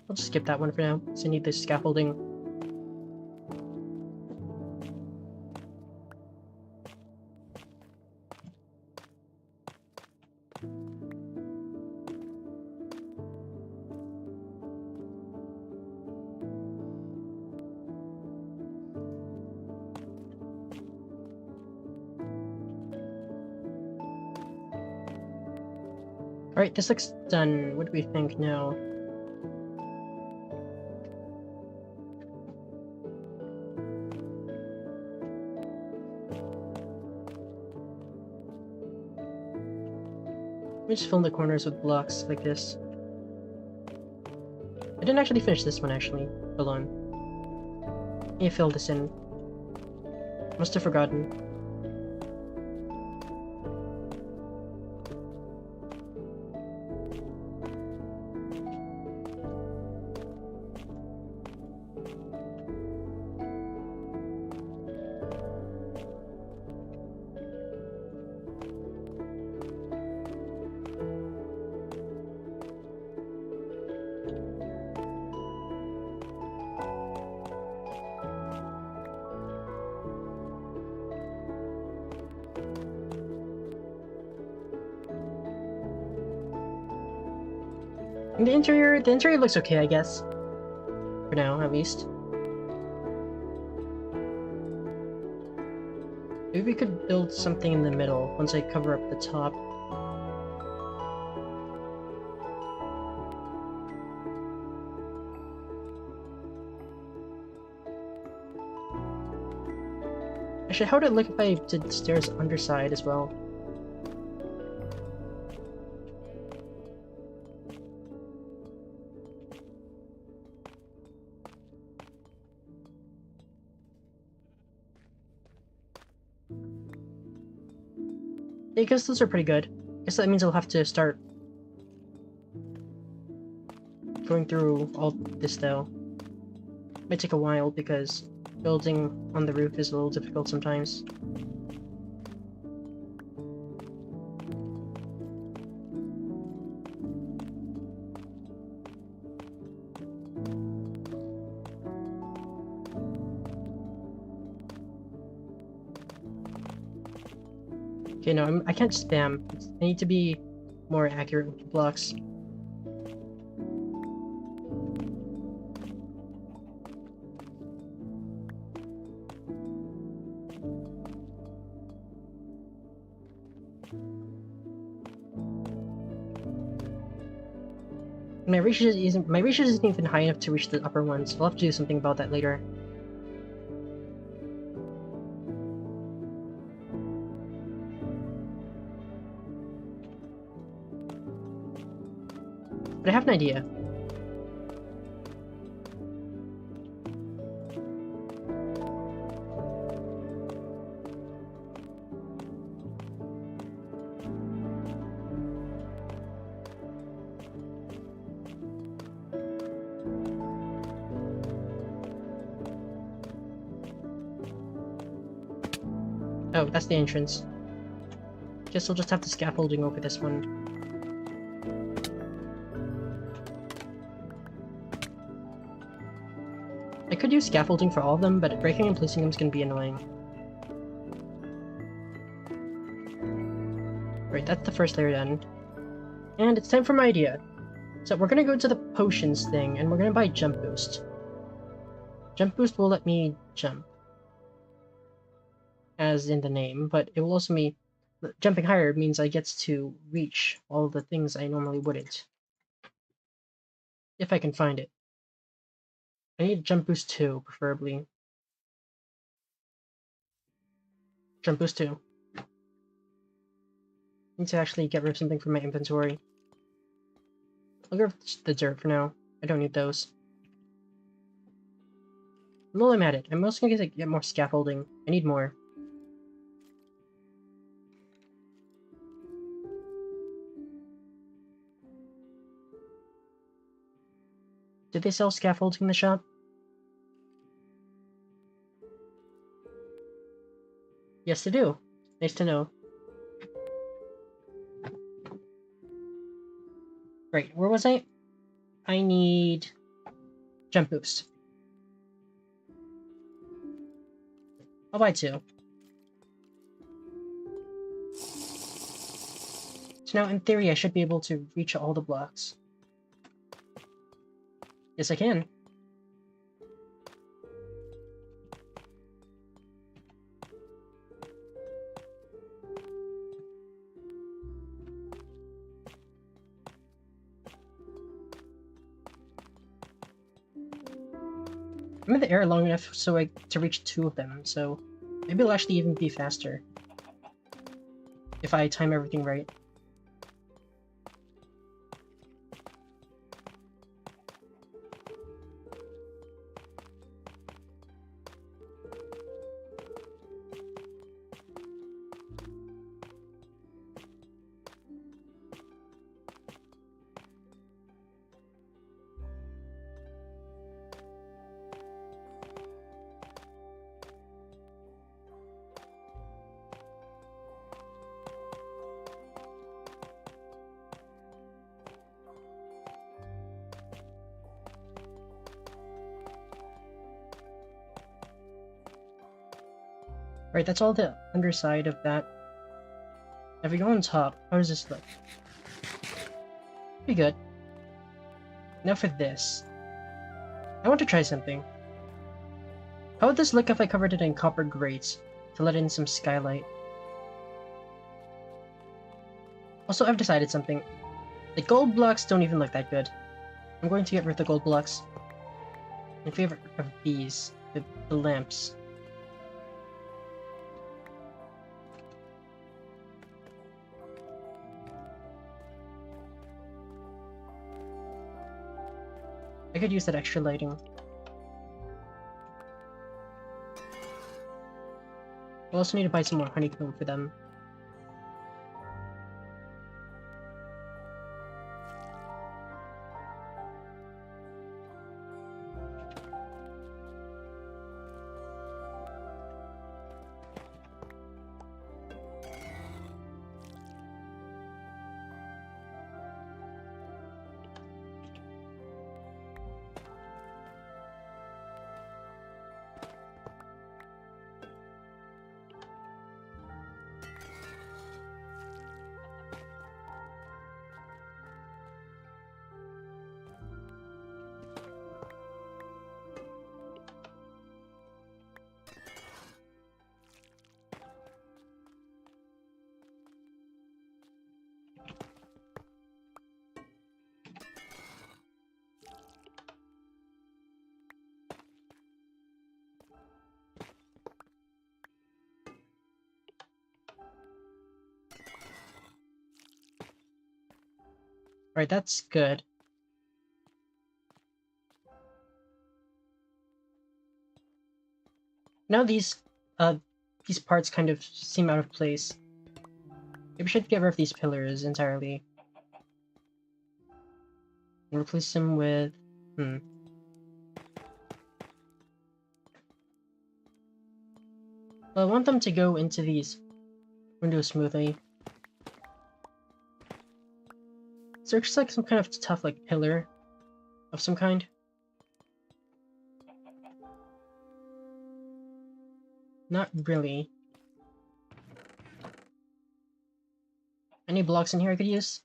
I'll just skip that one for now, because I need this scaffolding. Alright, this looks done. What do we think now? Let me just fill in the corners with blocks like this. I didn't actually finish this one, actually. Hold on. Let me fill this in. Must have forgotten. And the interior looks okay, I guess. For now, at least. Maybe we could build something in the middle once I cover up the top. Actually, how would it look if I did the stairs underside as well? I guess those are pretty good. I guess that means I'll have to start going through all this though. Might take a while because building on the roof is a little difficult sometimes. Okay, no, I can't spam. I need to be more accurate with the blocks. My reach isn't even high enough to reach the upper ones. I'll have to do something about that later. But I have an idea. Oh, that's the entrance. Guess I'll just have the scaffolding over this one. I could use scaffolding for all of them, but breaking and placing them is going to be annoying. Right, that's the first layer done. And it's time for my idea. So we're going to go to the potions thing, and we're going to buy Jump Boost. Jump Boost will let me jump, as in the name, but it will also mean jumping higher means I get to reach all the things I normally wouldn't. If I can find it. I need Jump Boost 2, preferably. Jump Boost 2. I need to actually get rid of something from my inventory. I'll get rid of the dirt for now. I don't need those. While I'm at it, I'm also gonna get more scaffolding. I need more. Did they sell scaffolding in the shop? Yes, they do. Nice to know. Right, where was I? I need Jump Boost. I'll buy 2. So now, in theory, I should be able to reach all the blocks. Yes, I can. I'm in the air long enough to reach 2 of them, so maybe it'll actually even be faster. If I time everything right. Right, that's all the underside of that. If we go on top, how does this look? Pretty good. Now for this. I want to try something. How would this look if I covered it in copper grates to let in some skylight? Also, I've decided something. The gold blocks don't even look that good. I'm going to get rid of the gold blocks. In favor of these, the lamps. I could use that extra lighting. We'll also need to buy some more honeycomb for them. Alright, that's good. Now these parts kind of seem out of place. Maybe we should get rid of these pillars entirely. And replace them with... Well, I want them to go into these windows smoothly. So it's just like some kind of tough like pillar of some kind. Not really. Any blocks in here I could use?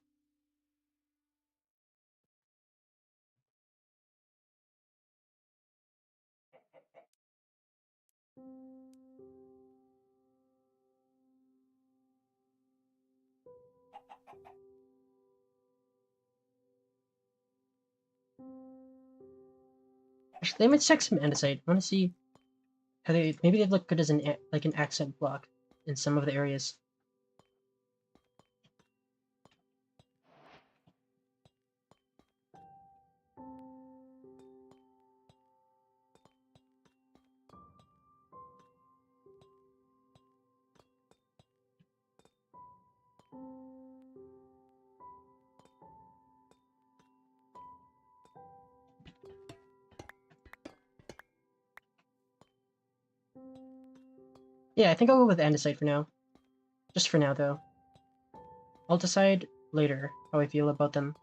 Actually, let me check some andesite. I want to see how maybe they look good as an like an accent block in some of the areas. Yeah, I think I'll go with andesite for now. Just for now, though. I'll decide later how I feel about them.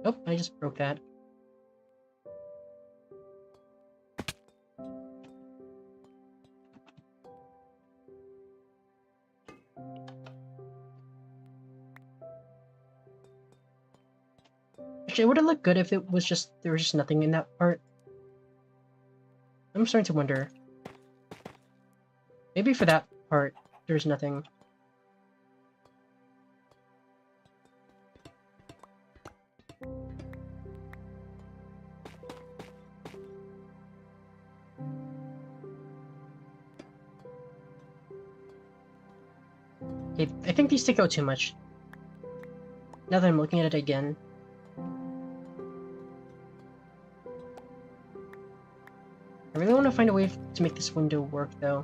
Oh, I just broke that. Actually, it would have looked good if it was just there was just nothing in that part. I'm starting to wonder. Maybe for that part, there's nothing. Okay, I think these stick out too much. Now that I'm looking at it again. I really want to find a way to make this window work, though.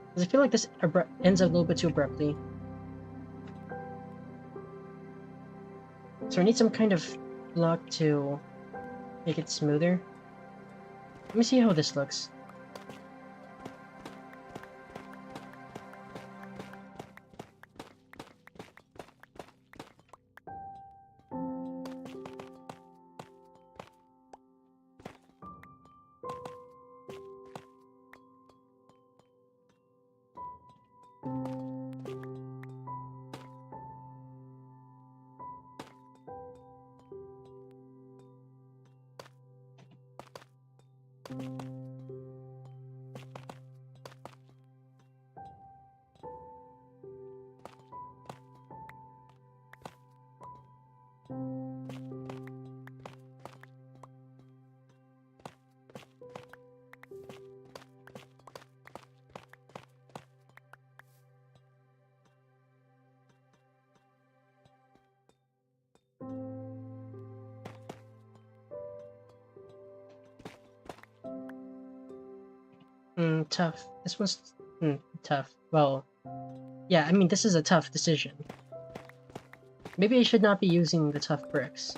Because I feel like this ends a little bit too abruptly. So I need some kind of block to make it smoother. Let me see how this looks. Tough. This one's tough. Well, yeah, I mean, this is a tough decision. Maybe I should not be using the tough bricks.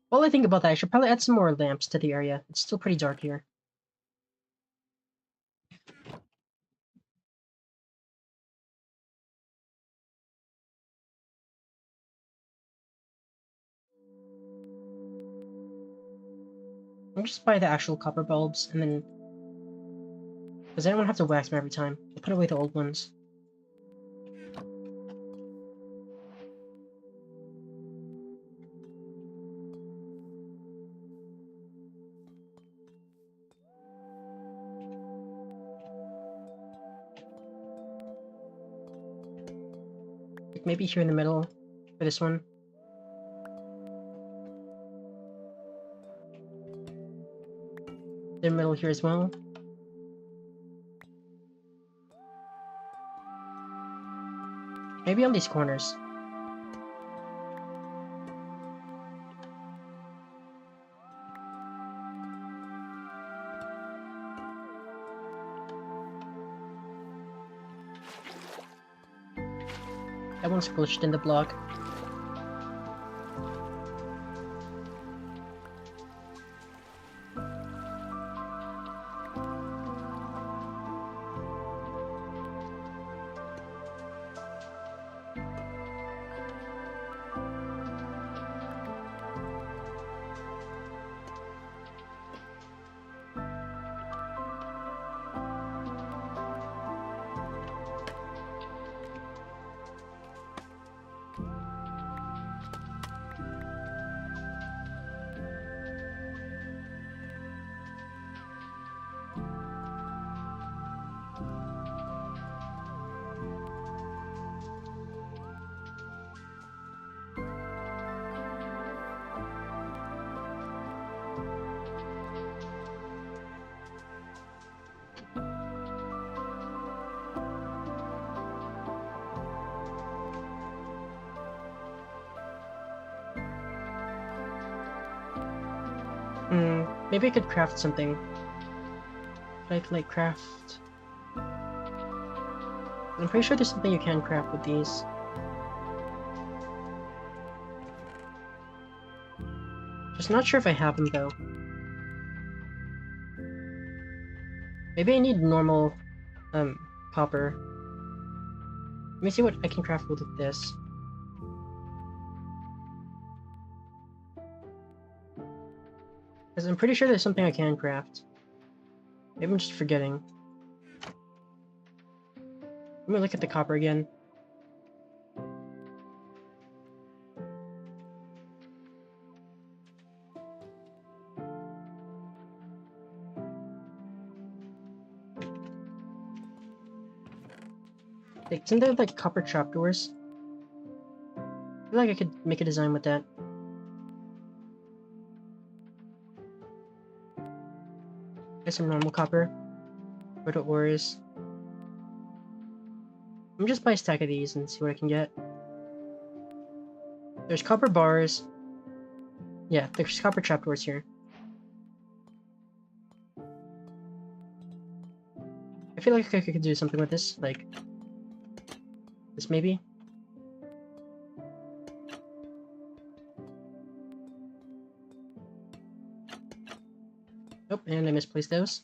While I think about that, I should probably add some more lamps to the area. It's still pretty dark here. I'll just buy the actual copper bulbs, and then... because I don't want to have to wax them every time. I'll put away the old ones. Like maybe here in the middle for this one. The middle here as well. Maybe on these corners. That one's glitched in the block. Maybe I could craft something. I could, like, craft... I'm pretty sure there's something you can craft with these. Just not sure if I have them, though. Maybe I need normal, copper. Let me see what I can craft with this. Because I'm pretty sure there's something I can craft. Maybe I'm just forgetting. Let me look at the copper again. Like, isn't there like copper trapdoors? I feel like I could make a design with that. Get some normal copper. Where the ore is. Let me just buy a stack of these and see what I can get. There's copper bars. Yeah, there's copper trapdoors here. I feel like I could do something with this, like this maybe. Oh, and I misplaced those.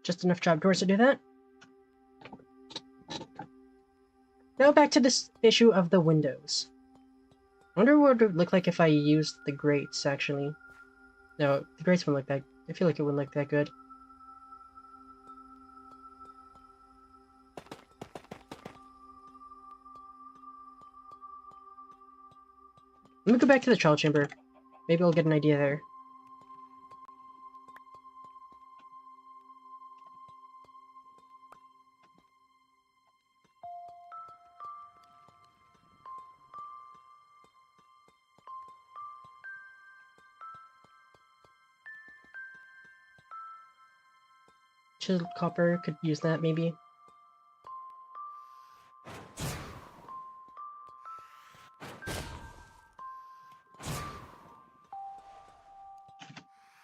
Just enough trapdoors to do that. Now back to this issue of the windows. I wonder what it would look like if I used the grates, actually. No, the grates wouldn't look that... I feel like it wouldn't look that good. Let me go back to the trial chamber. Maybe I'll get an idea there. Chiseled copper, could use that maybe.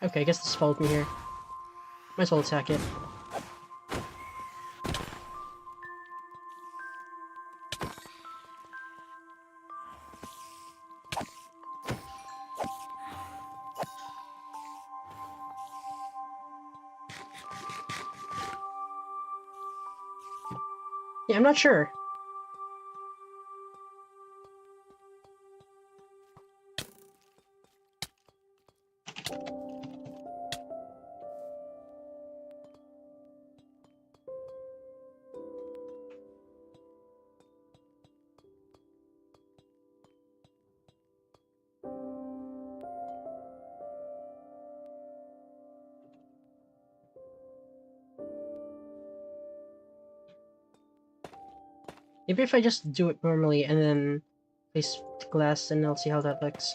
Okay, I guess this followed me here. Might as well attack it. Yeah, I'm not sure. Maybe if I just do it normally and then place glass and I'll see how that looks.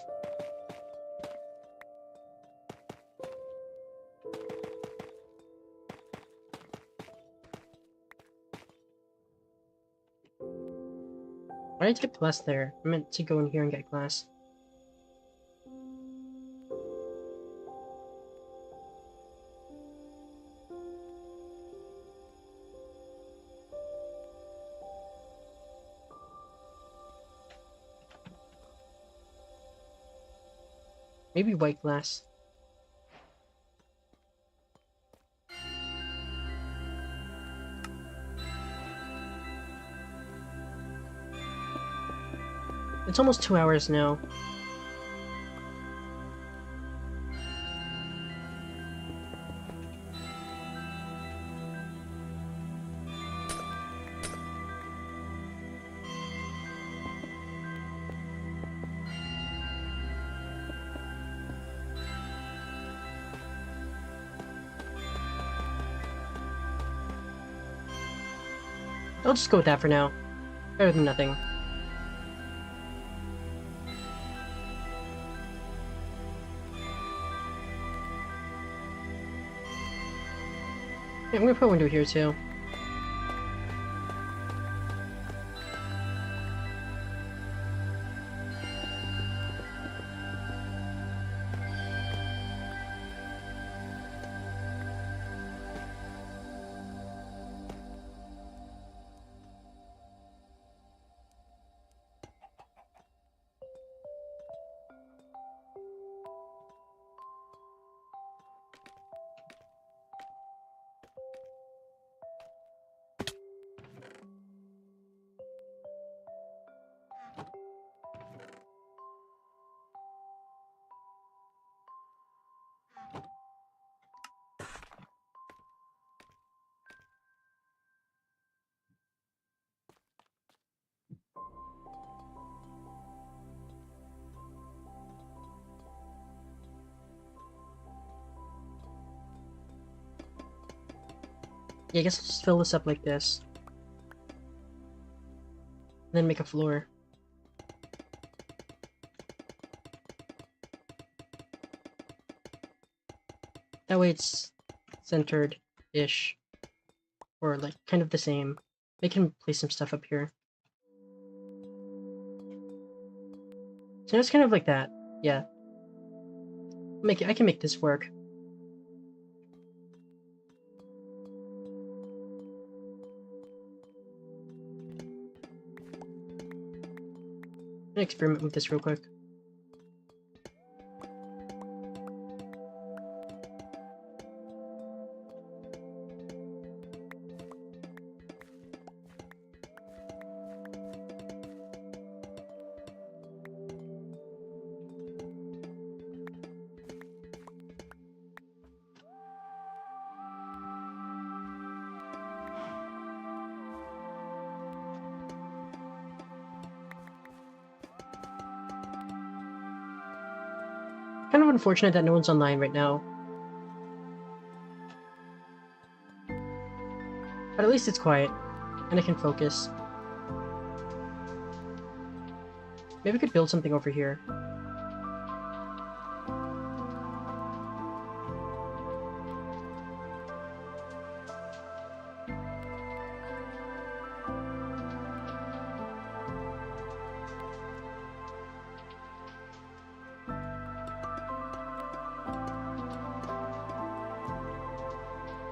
Why did I get glass there? I meant to go in here and get glass. Maybe white glass. It's almost 2 hours now. I'll just go with that for now. Better than nothing. Yeah, I'm gonna put a window here too. Yeah, I guess I'll just fill this up like this. Then make a floor. That way it's centered-ish. Or like kind of the same. I can place some stuff up here. So it's kind of like that. Yeah. I can make this work. I'm gonna experiment with this real quick. Kind of unfortunate that no one's online right now. But at least it's quiet, and I can focus. Maybe we could build something over here.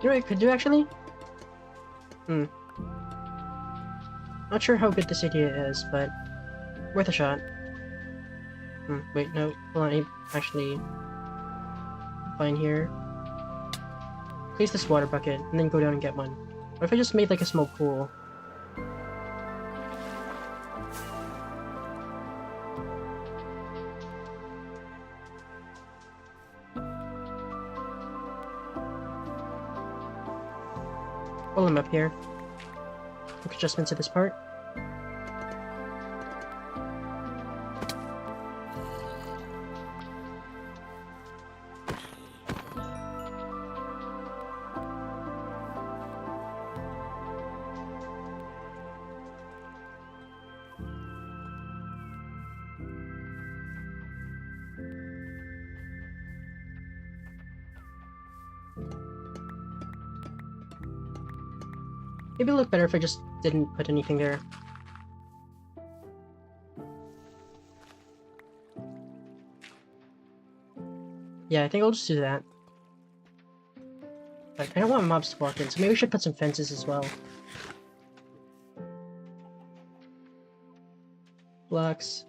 You know what I could do, actually? Not sure how good this idea is, but worth a shot. Wait, no. Hold on, actually... Fine here. Place this water bucket, and then go down and get one. What if I just made like a small pool? While I'm up here. Quick adjustment to this part. Maybe it'll look better if I just didn't put anything there. Yeah, I think I'll just do that. But I don't want mobs to walk in, so maybe we should put some fences as well. Blocks.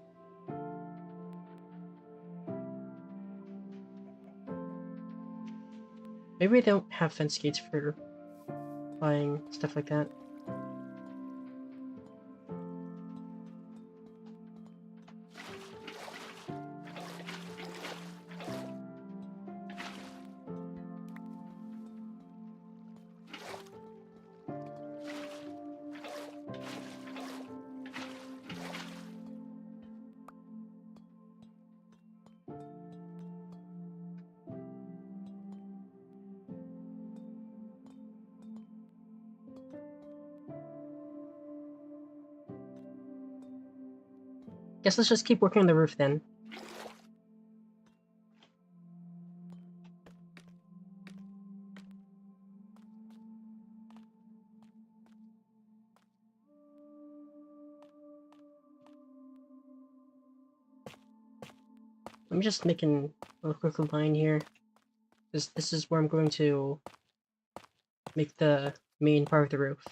Maybe we don't have fence gates for buying stuff like that. Guess let's just keep working on the roof then. Let me just make a quick line here. This is where I'm going to make the main part of the roof.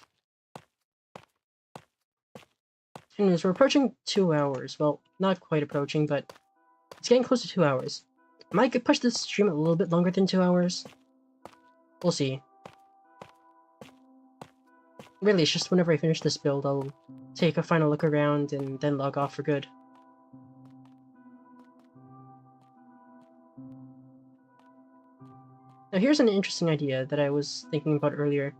Anyways, we're approaching 2 hours. Well, not quite approaching, but it's getting close to 2 hours. I might push this stream a little bit longer than 2 hours. We'll see. Really, it's just whenever I finish this build, I'll take a final look around and then log off for good. Now here's an interesting idea that I was thinking about earlier.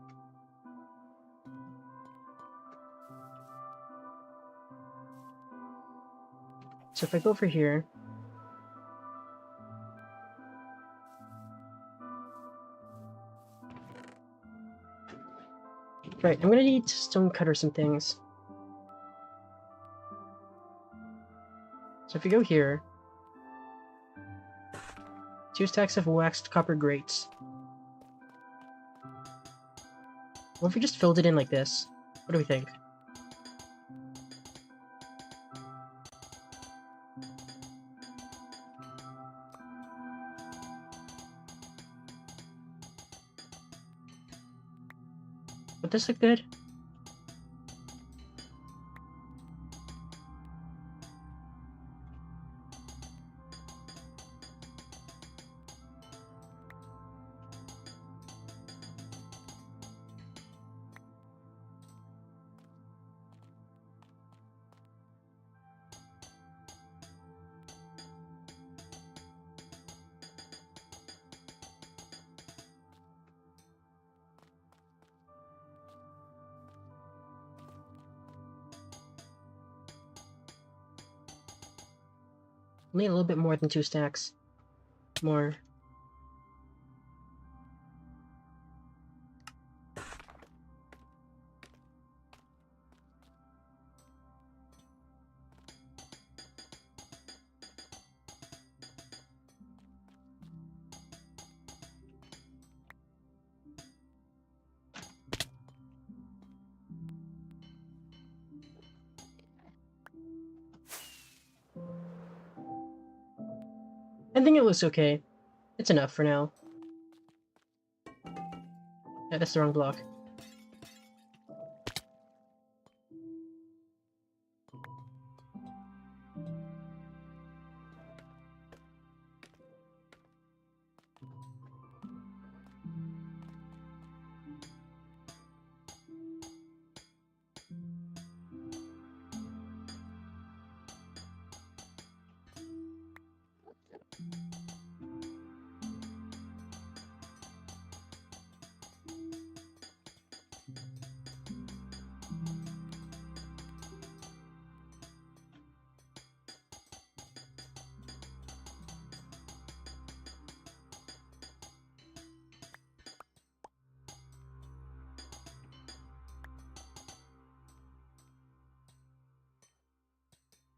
So if I go over here... Right, I'm gonna need to stone cutter some things. So if you go here... 2 stacks of waxed copper grates. What if we just filled it in like this? What do we think? Would this look good? Need a little bit more than 2 stacks. more. I think it looks okay. It's enough for now. Yeah, that's the wrong block.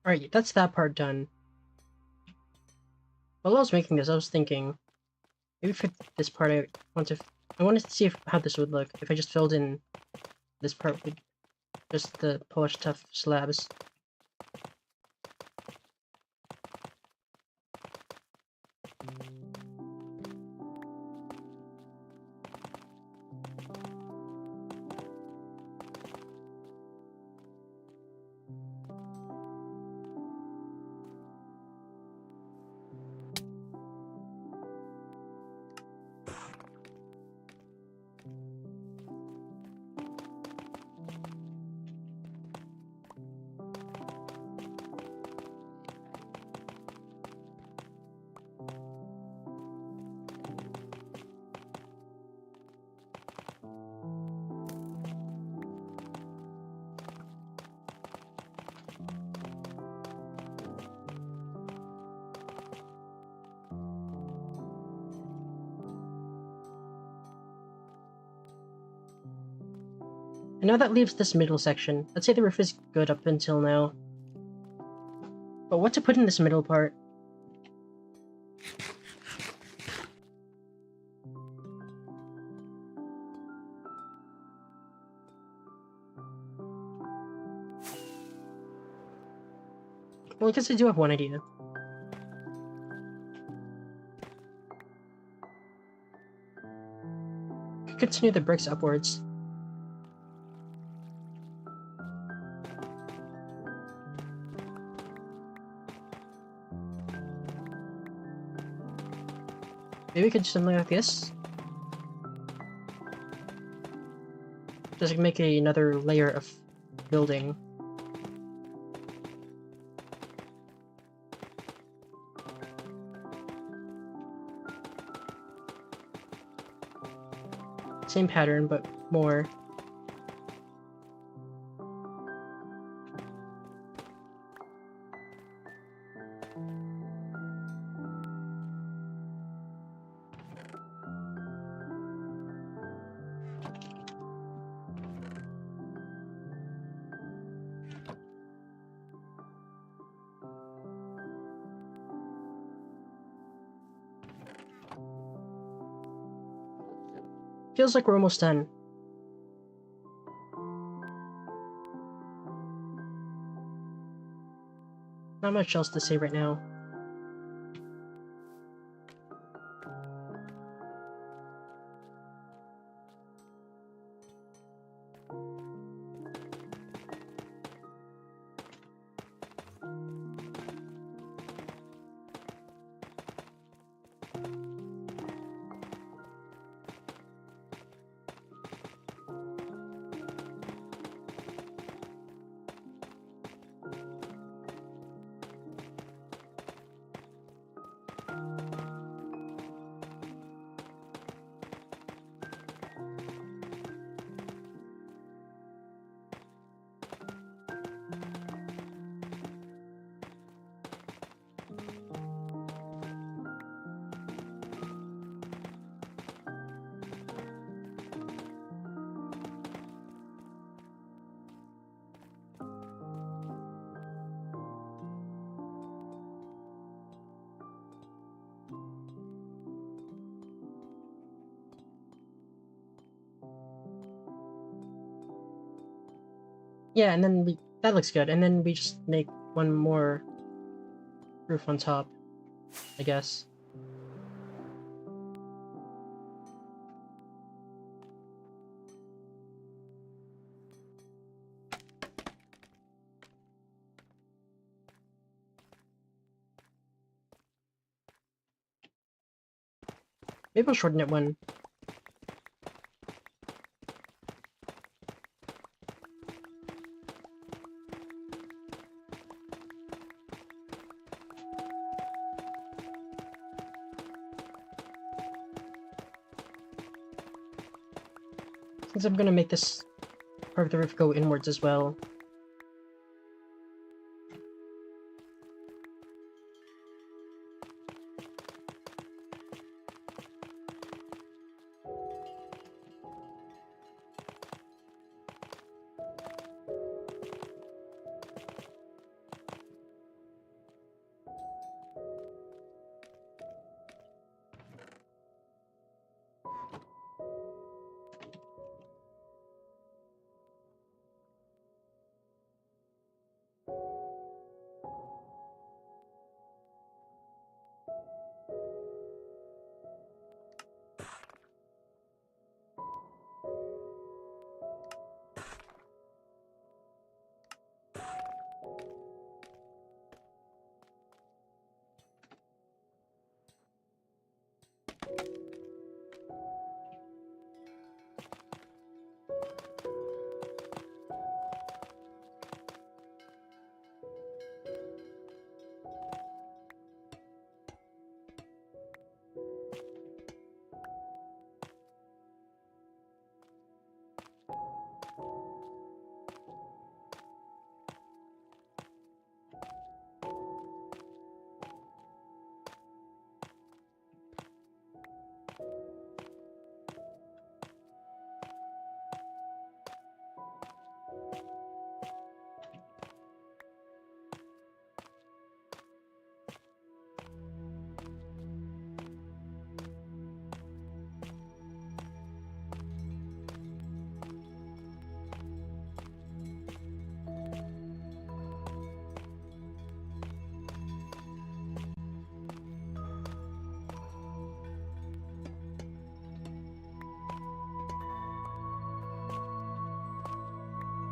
Alright, that's that part done. While I was making this, I was thinking, maybe for this part I wanted to see how this would look if I just filled in this part with just the polished tough slabs. And now that leaves this middle section. Let's say the roof is good up until now. But what to put in this middle part? Well, I guess I do have one idea. Could continue the bricks upwards. Maybe we could do something like this. Just like make another layer of building. Same pattern, but more. Feels like we're almost done. Not much else to say right now. Yeah, and then that looks good. And then we just make one more roof on top, I guess. Maybe I'll shorten it one. Since I'm gonna make this part of the roof go inwards as well.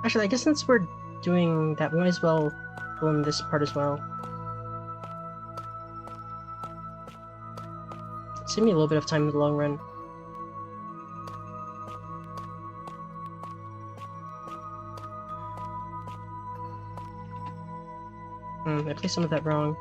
Actually, I guess since we're doing that, we might as well fill in this part as well. Save me a little bit of time in the long run. I placed some of that wrong.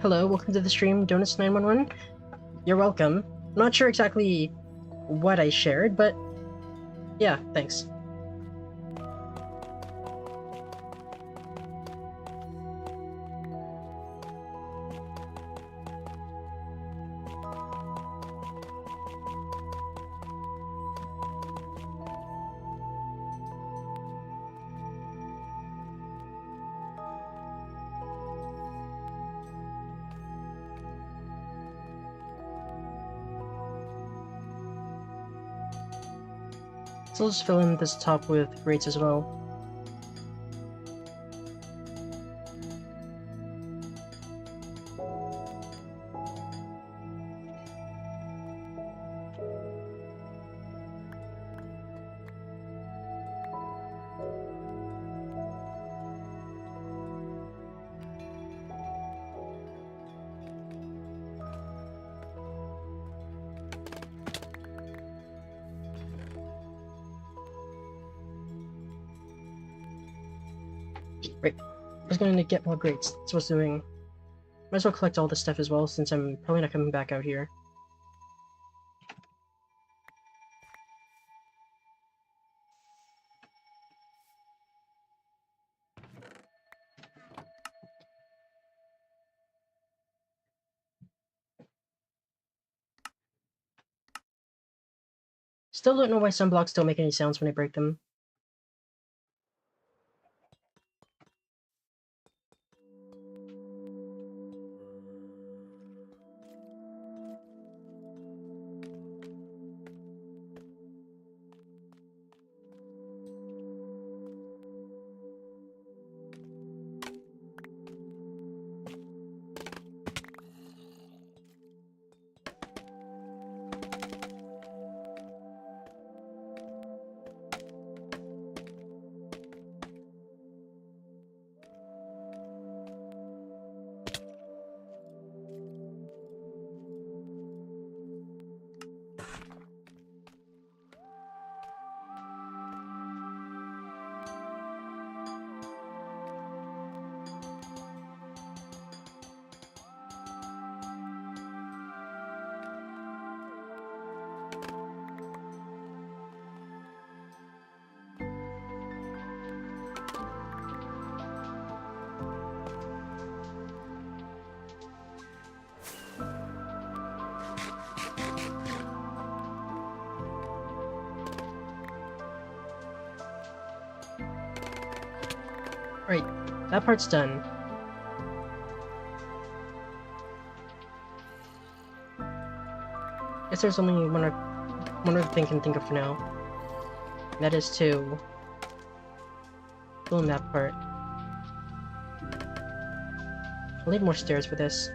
Hello, welcome to the stream, Donuts911. You're welcome. I'm not sure exactly what I shared, but yeah, thanks. So I'll just fill in this top with grates as well. Right. I was going to get more grates. That's what I was doing. Might as well collect all this stuff as well, since I'm probably not coming back out here. Still don't know why some blocks don't make any sounds when I break them. Right, that part's done. Guess there's only one other thing I can think of for now. And that is to fill in that part. I'll need more stairs for this.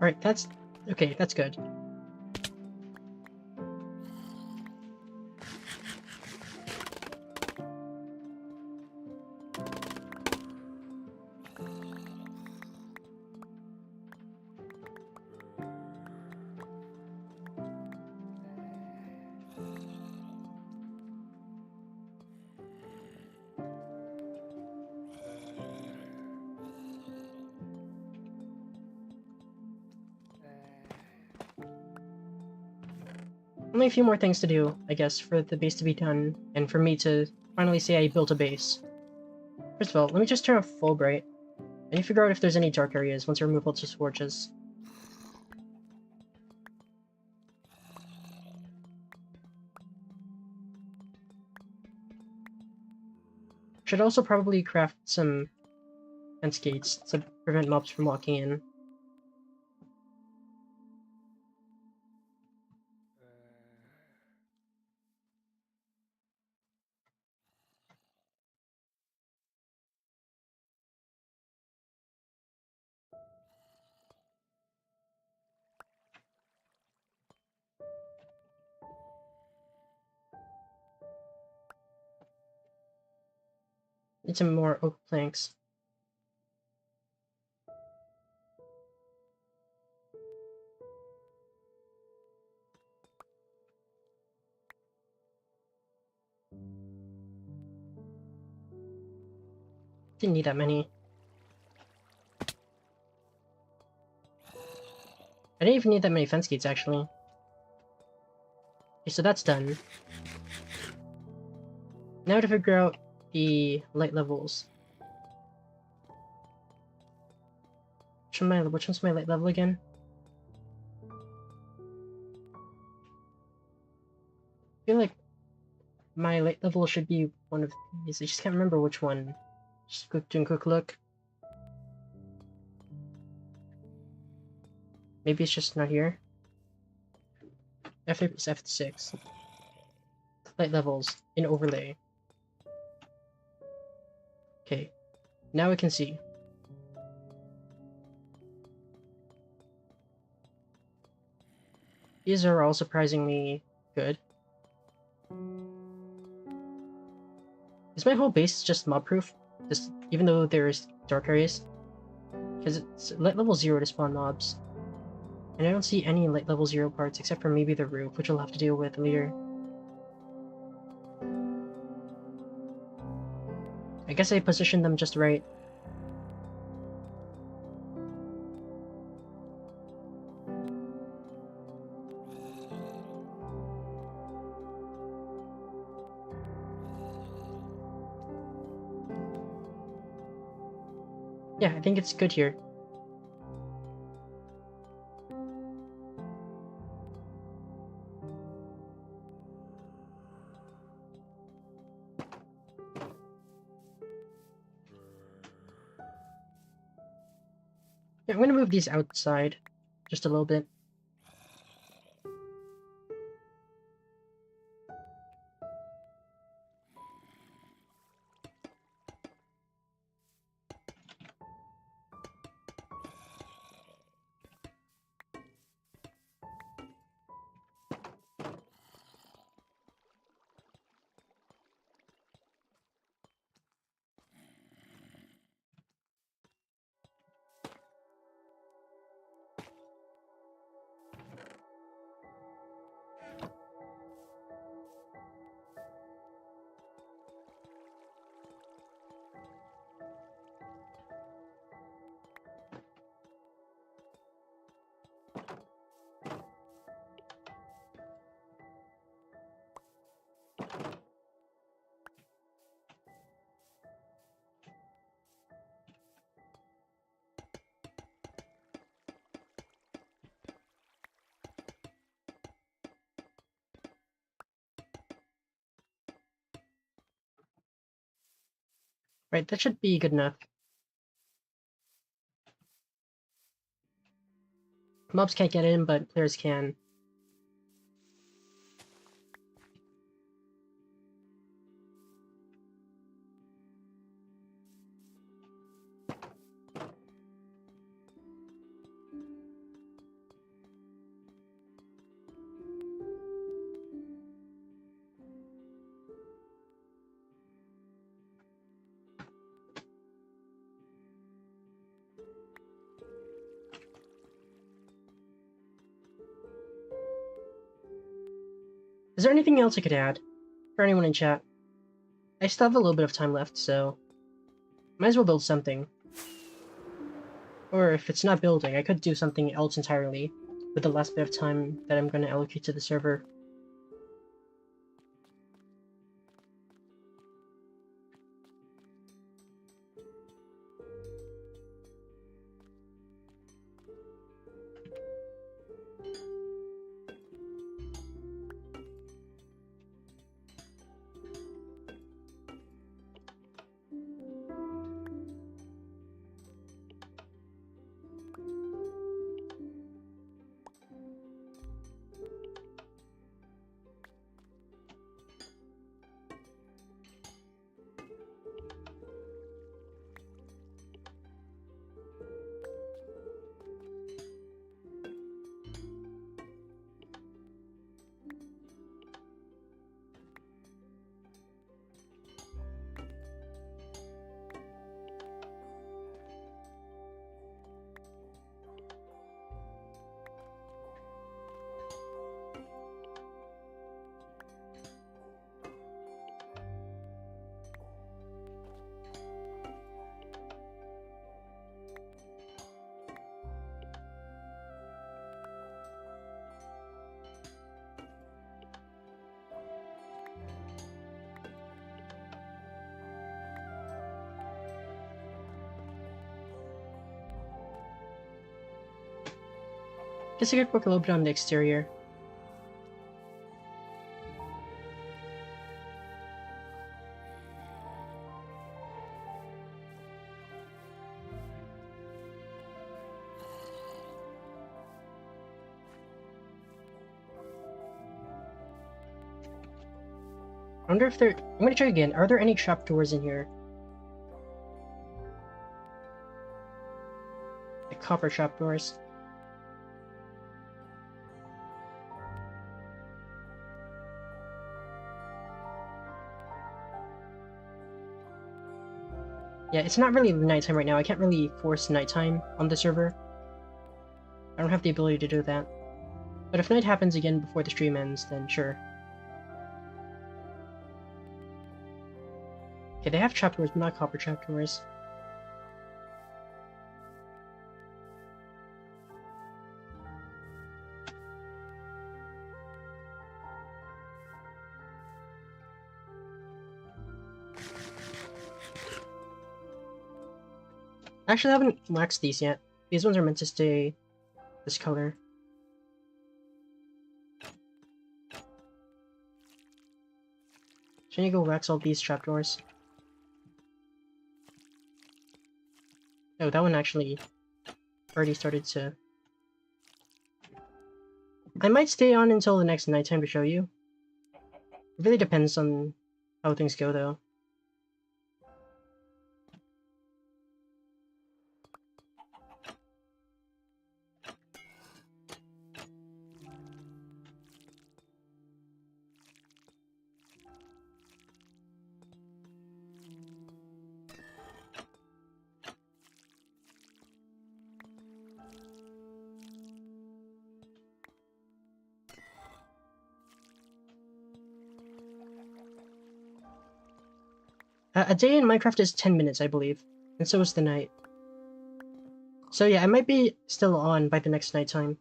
Alright, that's... okay, that's good. Only a few more things to do, I guess, for the base to be done, and for me to finally say I built a base. First of all, let me just turn off full bright, and you figure out if there's any dark areas once I remove all the torches. Should also probably craft some fence gates to prevent mobs from walking in. Need some more oak planks. Didn't need that many. I didn't even need that many fence gates, actually. Okay, so that's done. Now to figure out the light levels. Which one's my light level again? I feel like my light level should be one of these. I just can't remember which one. Just doing a quick look. Maybe it's just not here. F3 plus F6. Light levels in overlay. Okay, now we can see. These are all surprisingly good. Is my whole base just mob proof? Just even though there's dark areas? Because it's light level 0 to spawn mobs. And I don't see any light level 0 parts except for maybe the roof, which we'll have to deal with later. I guess I positioned them just right. Yeah, I think it's good here. Yeah, I'm gonna move these outside just a little bit. Right, that should be good enough. Mobs can't get in, but players can. Is there anything else I could add? For anyone in chat? I still have a little bit of time left, so might as well build something. Or if it's not building, I could do something else entirely with the last bit of time that I'm going to allocate to the server. Guess I could work a little bit on the exterior. wonder if there... I'm gonna check again. Are there any trapdoors in here? The copper trapdoors. Yeah, it's not really nighttime right now. I can't really force nighttime on the server. I don't have the ability to do that. But if night happens again before the stream ends, then sure. Okay, they have trapdoors, but not copper trapdoors. Actually, I haven't waxed these yet. These ones are meant to stay this color. Should I go wax all these trapdoors? Oh, that one actually already started to... I might stay on until the next nighttime to show you. It really depends on how things go, though. A day in Minecraft is 10 minutes, I believe, and so is the night. So yeah, I might be still on by the next nighttime.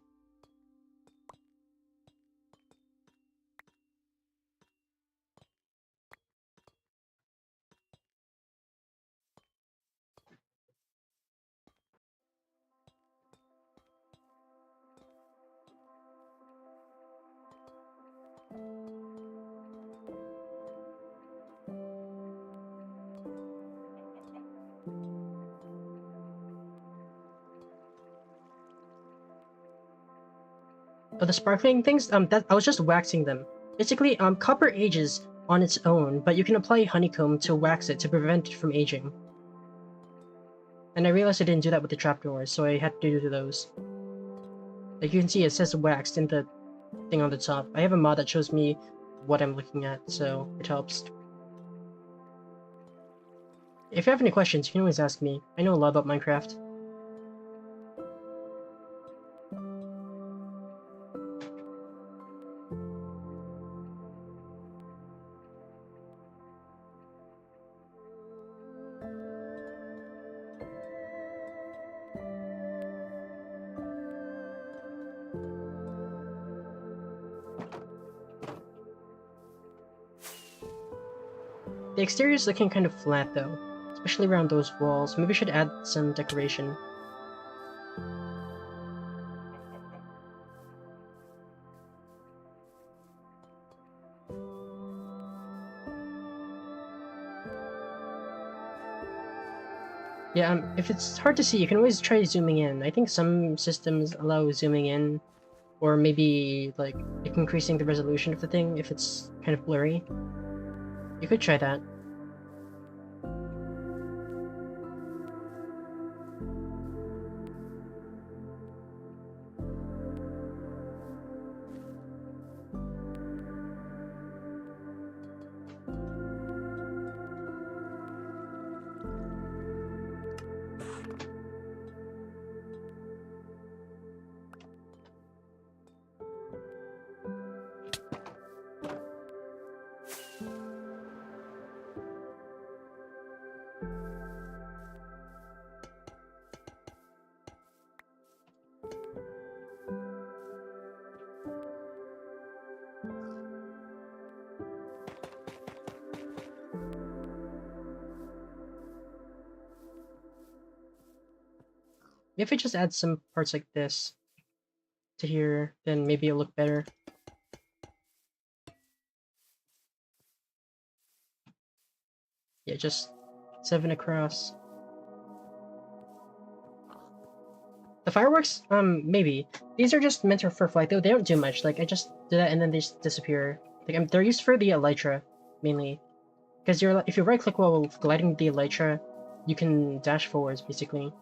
Oh, the sparkling things, that I was just waxing them. Basically, copper ages on its own, but you can apply honeycomb to wax it to prevent it from aging. And I realized I didn't do that with the trapdoors, so I had to do those. Like you can see, it says waxed in the thing on the top. I have a mod that shows me what I'm looking at, so it helps. If you have any questions, you can always ask me. I know a lot about Minecraft. The exterior is looking kind of flat though, especially around those walls. Maybe I should add some decoration. Yeah, if it's hard to see, you can always try zooming in. I think some systems allow zooming in, or maybe like increasing the resolution of the thing if it's kind of blurry. You could try that. If I just add some parts like this to here, then maybe it'll look better. Yeah, just 7 across. The fireworks, maybe. These are just meant for flight though, they don't do much. Like, I just do that and then they just disappear. Like, they're used for the elytra. mainly. Because if you right click while gliding the elytra, you can dash forwards basically.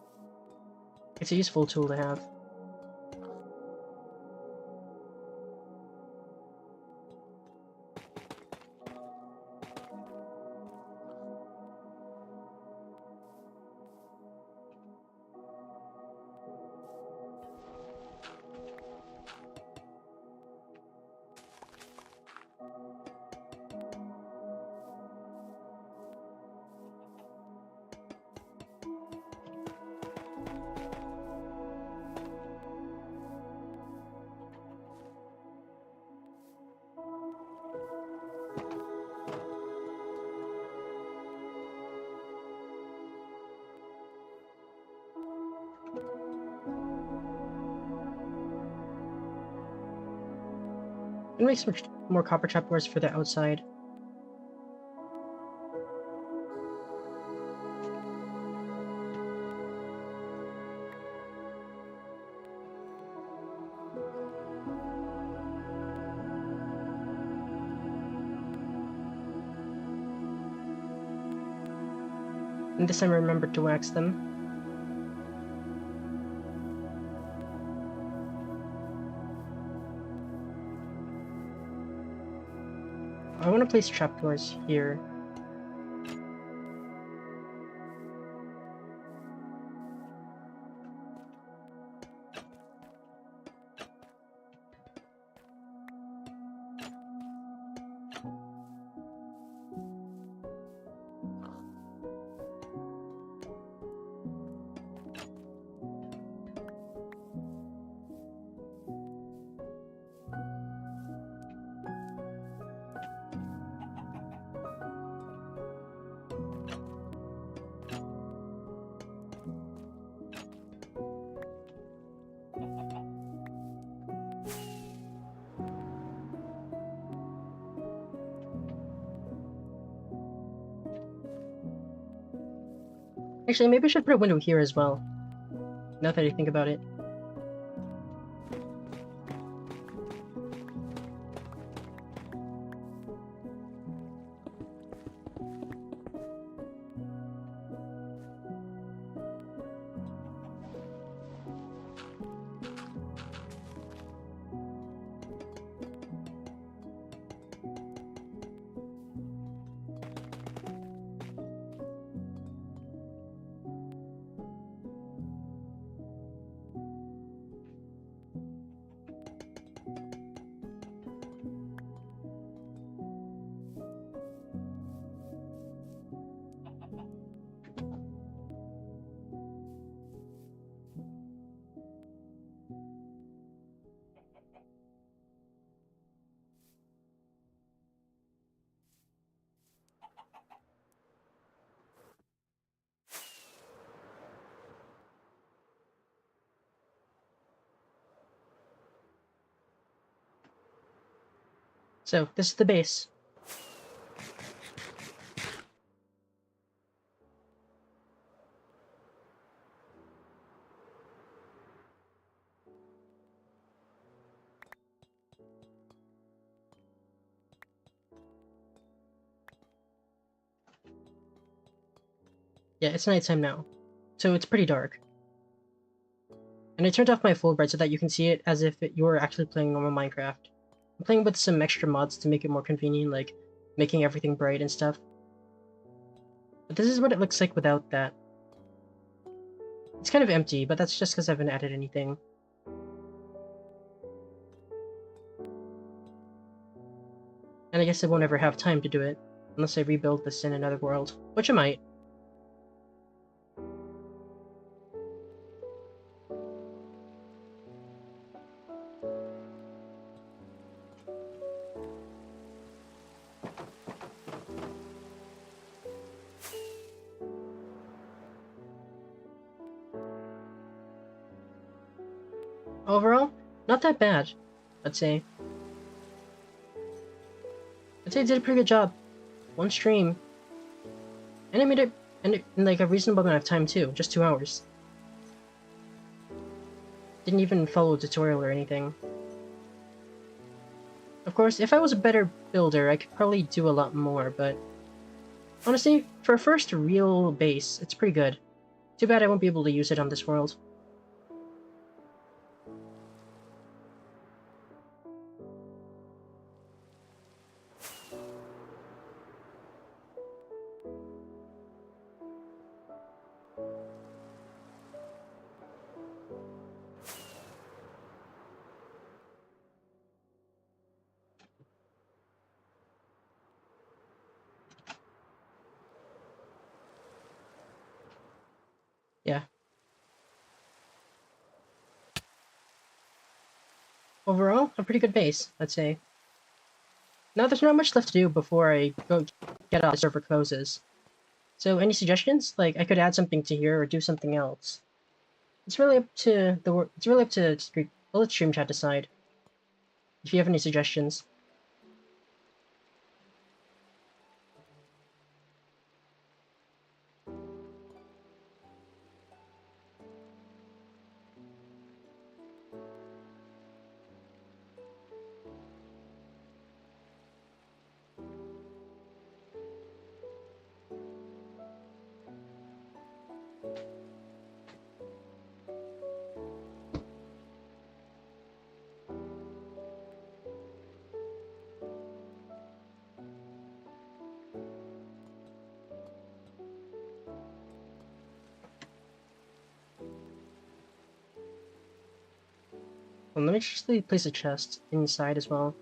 It's a useful tool to have. And make some more copper trapdoors for the outside. And this time I remembered to wax them. I want to place trapdoors here. Actually, maybe I should put a window here as well, now that I think about it. So, this is the base. Yeah, it's nighttime now, so it's pretty dark. And I turned off my full bright so that you can see it as if you were actually playing normal Minecraft. I'm playing with some extra mods to make it more convenient, like making everything bright and stuff. But this is what it looks like without that. It's kind of empty, but that's just because I haven't added anything. And I guess I won't ever have time to do it, unless I rebuild this in another world, which I might. Overall, not that bad, I'd say. I'd say I did a pretty good job. One stream. And I made it in like a reasonable amount of time too, just 2 hours. Didn't even follow a tutorial or anything. Of course, if I was a better builder, I could probably do a lot more, but honestly, for a first real base, it's pretty good. Too bad I won't be able to use it on this world. Yeah. Overall, a pretty good base, I'd say. Now there's not much left to do before I go get out the server closes. So any suggestions? Like I could add something to here or do something else. It's really up to it's really up to I'll let stream chat decide. If you have any suggestions. Well, let me just place a chest inside as well.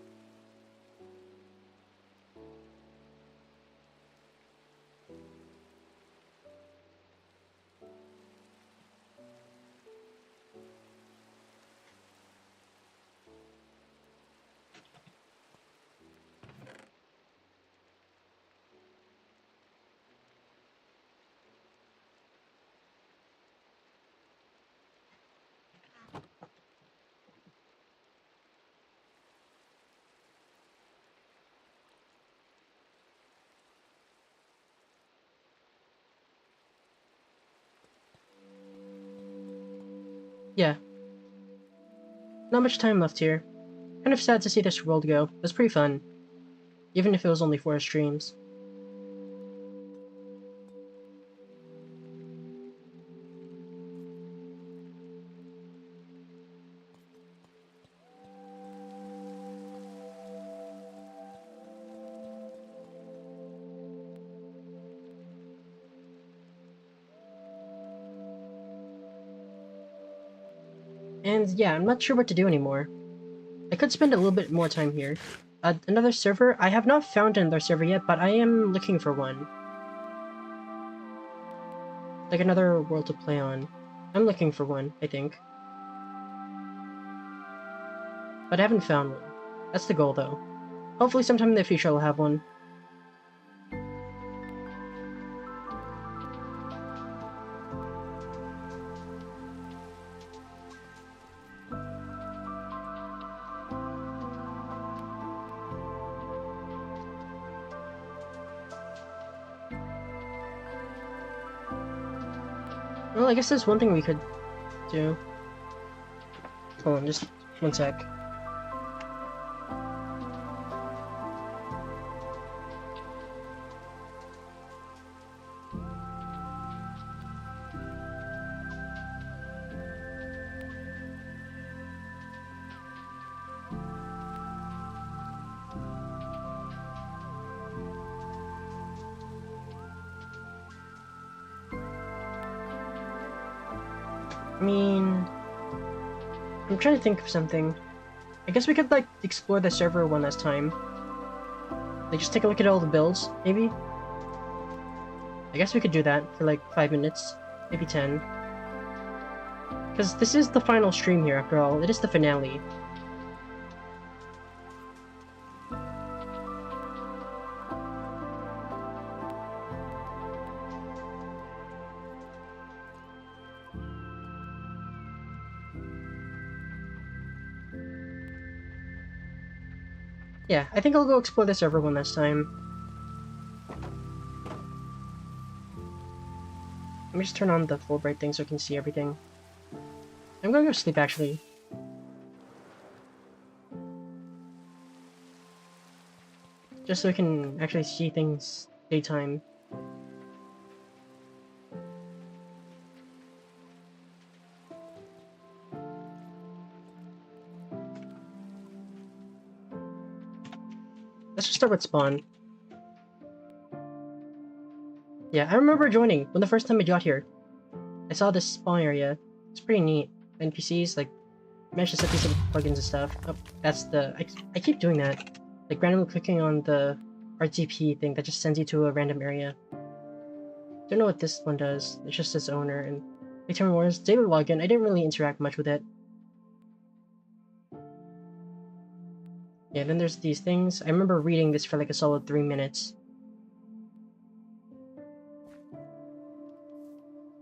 Yeah. Not much time left here. Kind of sad to see this world go. It was pretty fun. Even if it was only 4 streams. And yeah, I'm not sure what to do anymore. I could spend a little bit more time here. Another server? I have not found another server yet, but I am looking for one. Like another world to play on. I'm looking for one, I think. But I haven't found one. That's the goal, though. Hopefully sometime in the future I'll have one. Well, I guess there's one thing we could do. Hold on, just one sec. I mean, I'm trying to think of something. I guess we could, like, explore the server one last time. Like, just take a look at all the builds, maybe? I guess we could do that for, like, 5 minutes. Maybe 10. Because this is the final stream here, after all. It is the finale. Yeah, I think I'll go explore the server one last time. Let me just turn on the full bright thing so I can see everything. I'm gonna go sleep, actually. Just so we can actually see things daytime. Let's just start with spawn. Yeah, I remember joining when the first time I got here. I saw this spawn area. It's pretty neat. NPCs, like, managed to set these little plugins and stuff. Oh, that's the... I keep doing that. Like, randomly clicking on the RTP thing that just sends you to a random area. Don't know what this one does. It's just its owner. And Big Time Wars, daily login, I didn't really interact much with it. Yeah, then there's these things. I remember reading this for like a solid 3 minutes.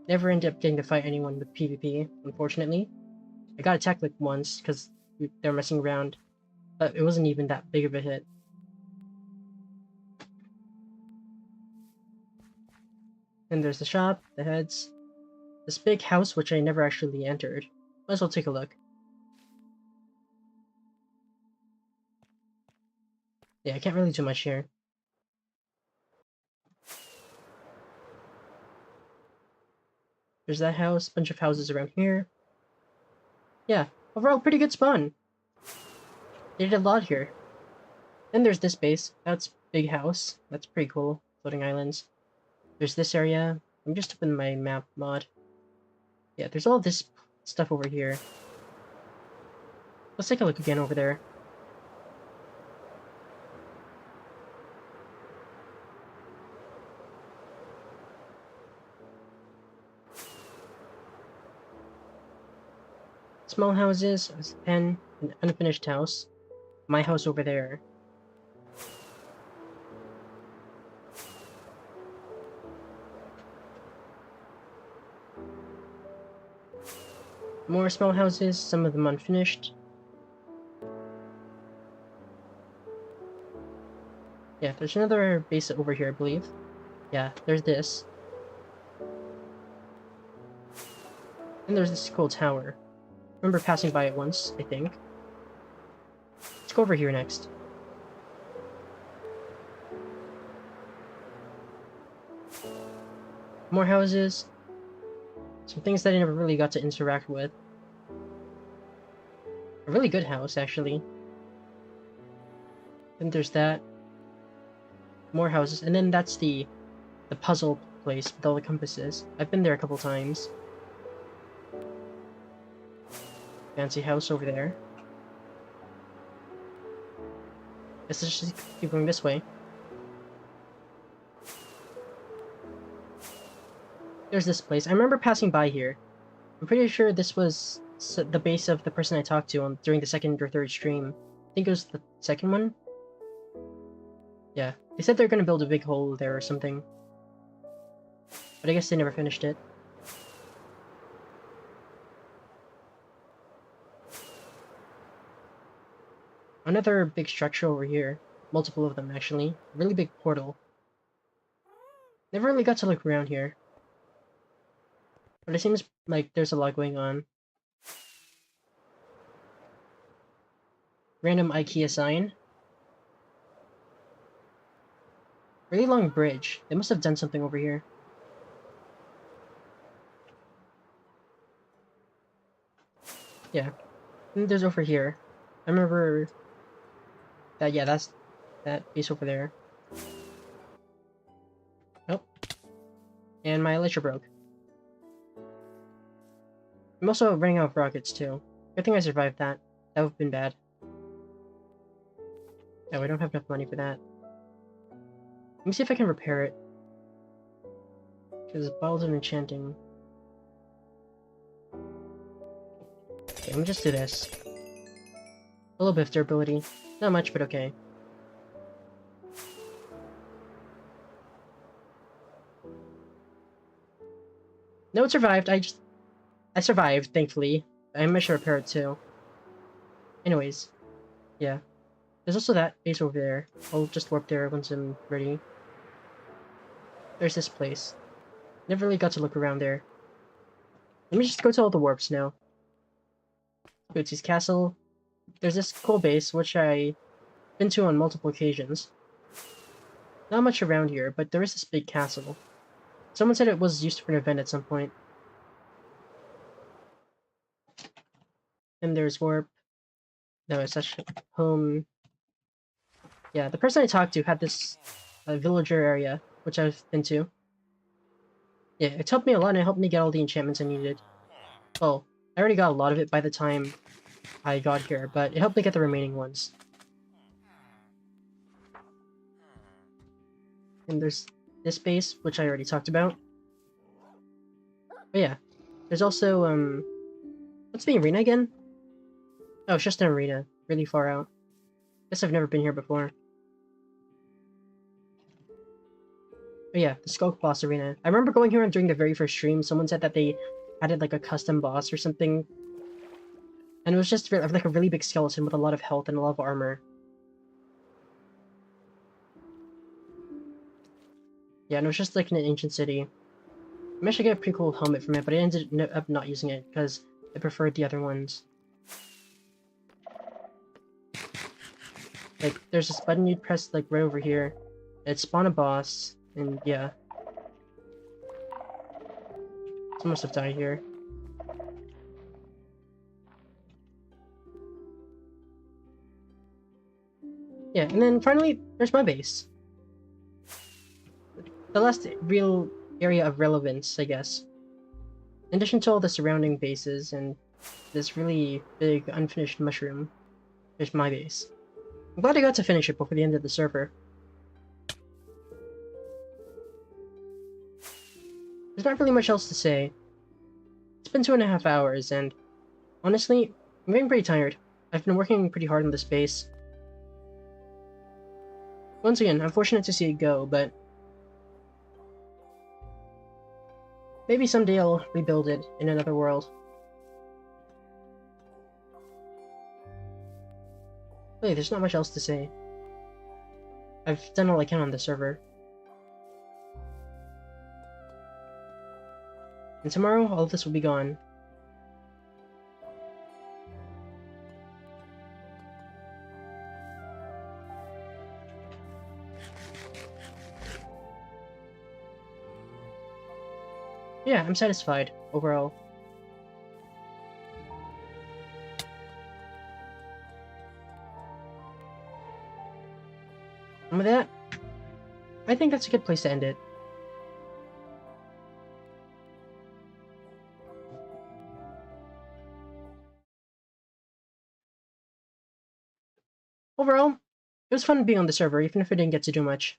Never ended up getting to fight anyone with PvP, unfortunately. I got attacked like once because they were messing around, but it wasn't even that big of a hit. And there's the shop, the heads, this big house which I never actually entered. Might as well take a look. Yeah, I can't really do much here. There's that house, bunch of houses around here. Yeah, overall pretty good spawn. They did a lot here. Then there's this base. That's big house. That's pretty cool. Floating islands. There's this area. I'm just opening my map mod. Yeah, there's all this stuff over here. Let's take a look again over there. Small houses, a pen, an unfinished house. My house over there. More small houses, some of them unfinished. Yeah, there's another base over here, I believe. Yeah, there's this. And there's this cool tower. Remember passing by it once, I think. Let's go over here next. More houses. Some things that I never really got to interact with. A really good house, actually. Then there's that. More houses. And then that's the puzzle place with all the compasses. I've been there a couple times. Fancy house over there. Let's just keep going this way. There's this place. I remember passing by here. I'm pretty sure this was the base of the person I talked to during the second or third stream. I think it was the second one. Yeah, they said they're gonna build a big hole there or something. But I guess they never finished it. Another big structure over here. Multiple of them, actually. A really big portal. Never really got to look around here. But it seems like there's a lot going on. Random IKEA sign. Really long bridge. They must have done something over here. Yeah. And there's over here. I remember that, yeah, that's that base over there. Nope. And my elytra broke. I'm also running out of rockets too. Good thing I survived that. That would have been bad. Oh, I don't have enough money for that. Let me see if I can repair it. Because bottles of enchanting. Okay, let me just do this. A little bit of durability. Not much, but okay. No, it survived. I survived, thankfully. I managed to repair it too. Anyways, yeah. There's also that base over there. I'll just warp there once I'm ready. There's this place. Never really got to look around there. Let me just go to all the warps now. Bootsy's Castle. There's this cool base, which I've been to on multiple occasions. Not much around here, but there is this big castle. Someone said it was used for an event at some point. And there's Warp. No, it's actually home. Yeah, the person I talked to had this villager area, which I've been to. Yeah, it's helped me a lot, and it helped me get all the enchantments I needed. Well, I already got a lot of it by the time I got here, but it helped me get the remaining ones. And there's this base, which I already talked about. But yeah, there's also, what's the arena again? Oh, it's just an arena, really far out. Guess I've never been here before. But yeah, the Skulk Boss Arena. I remember going here during the very first stream, someone said that they added like a custom boss or something. And it was just like a really big skeleton with a lot of health and a lot of armor. Yeah, and it was just like in an ancient city. I managed to get a pretty cool helmet from it, but I ended up not using it because I preferred the other ones. Like, there's this button you'd press like right over here. It'd spawn a boss, and yeah. Some must have died here. Yeah, and then finally, there's my base. The last real area of relevance, I guess. In addition to all the surrounding bases and this really big unfinished mushroom, there's my base. I'm glad I got to finish it before the end of the server. There's not really much else to say. It's been 2.5 hours, and honestly, I'm getting pretty tired. I've been working pretty hard on this base. Once again, I'm fortunate to see it go, but maybe someday I'll rebuild it in another world. Really, there's not much else to say. I've done all I can on the server. And tomorrow, all of this will be gone. Yeah, I'm satisfied, overall. And with that, I think that's a good place to end it. Overall, it was fun being on the server, even if I didn't get to do much.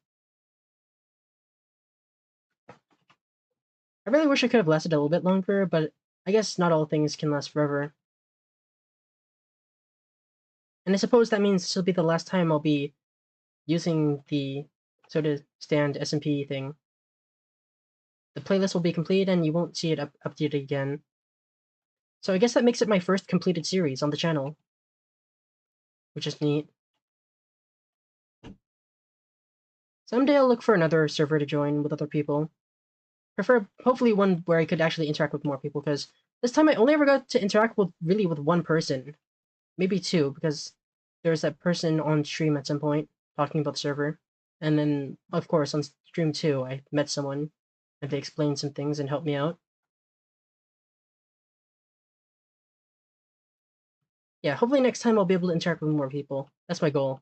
I really wish I could have lasted a little bit longer, but I guess not all things can last forever. And I suppose that means this will be the last time I'll be using the sort of stand SMP thing. The playlist will be complete and you won't see it updated again. So I guess that makes it my first completed series on the channel, which is neat. Someday I'll look for another server to join with other people. Hopefully one where I could actually interact with more people, because this time I only ever got to interact with one person. Maybe two, because there's that person on stream at some point talking about the server. And then, of course, on stream 2, I met someone, and they explained some things and helped me out. Yeah, hopefully next time I'll be able to interact with more people. That's my goal.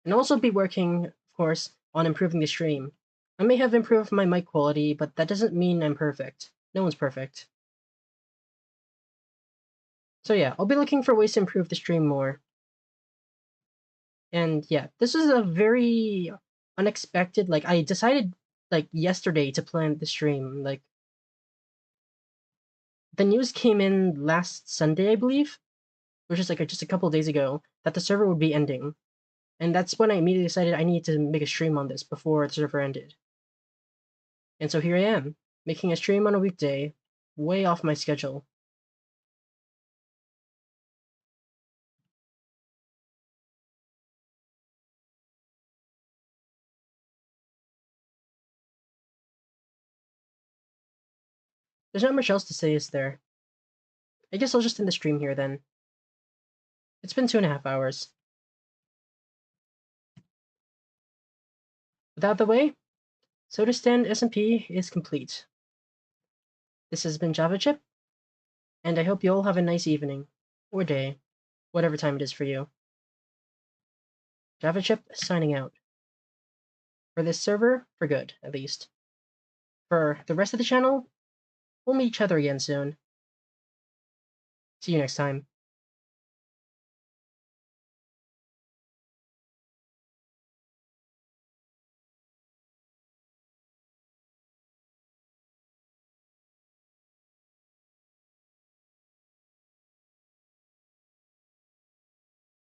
And I'll also be working, of course, on improving the stream. I may have improved my mic quality, but that doesn't mean I'm perfect. No one's perfect. So yeah, I'll be looking for ways to improve the stream more. And yeah, this is a very unexpected, like, I decided, like, yesterday to plan the stream. Like, the news came in last Sunday, I believe, which is like just a couple days ago, that the server would be ending. And that's when I immediately decided I need to make a stream on this before the server ended. And so here I am, making a stream on a weekday, way off my schedule. There's not much else to say, is there? I guess I'll just end the stream here then. It's been 2.5 hours. With that out the way, Soda Stand SMP is complete. This has been Java Chip, and I hope you all have a nice evening, or day, whatever time it is for you. Java Chip signing out. For this server, for good, at least. For the rest of the channel, we'll meet each other again soon. See you next time.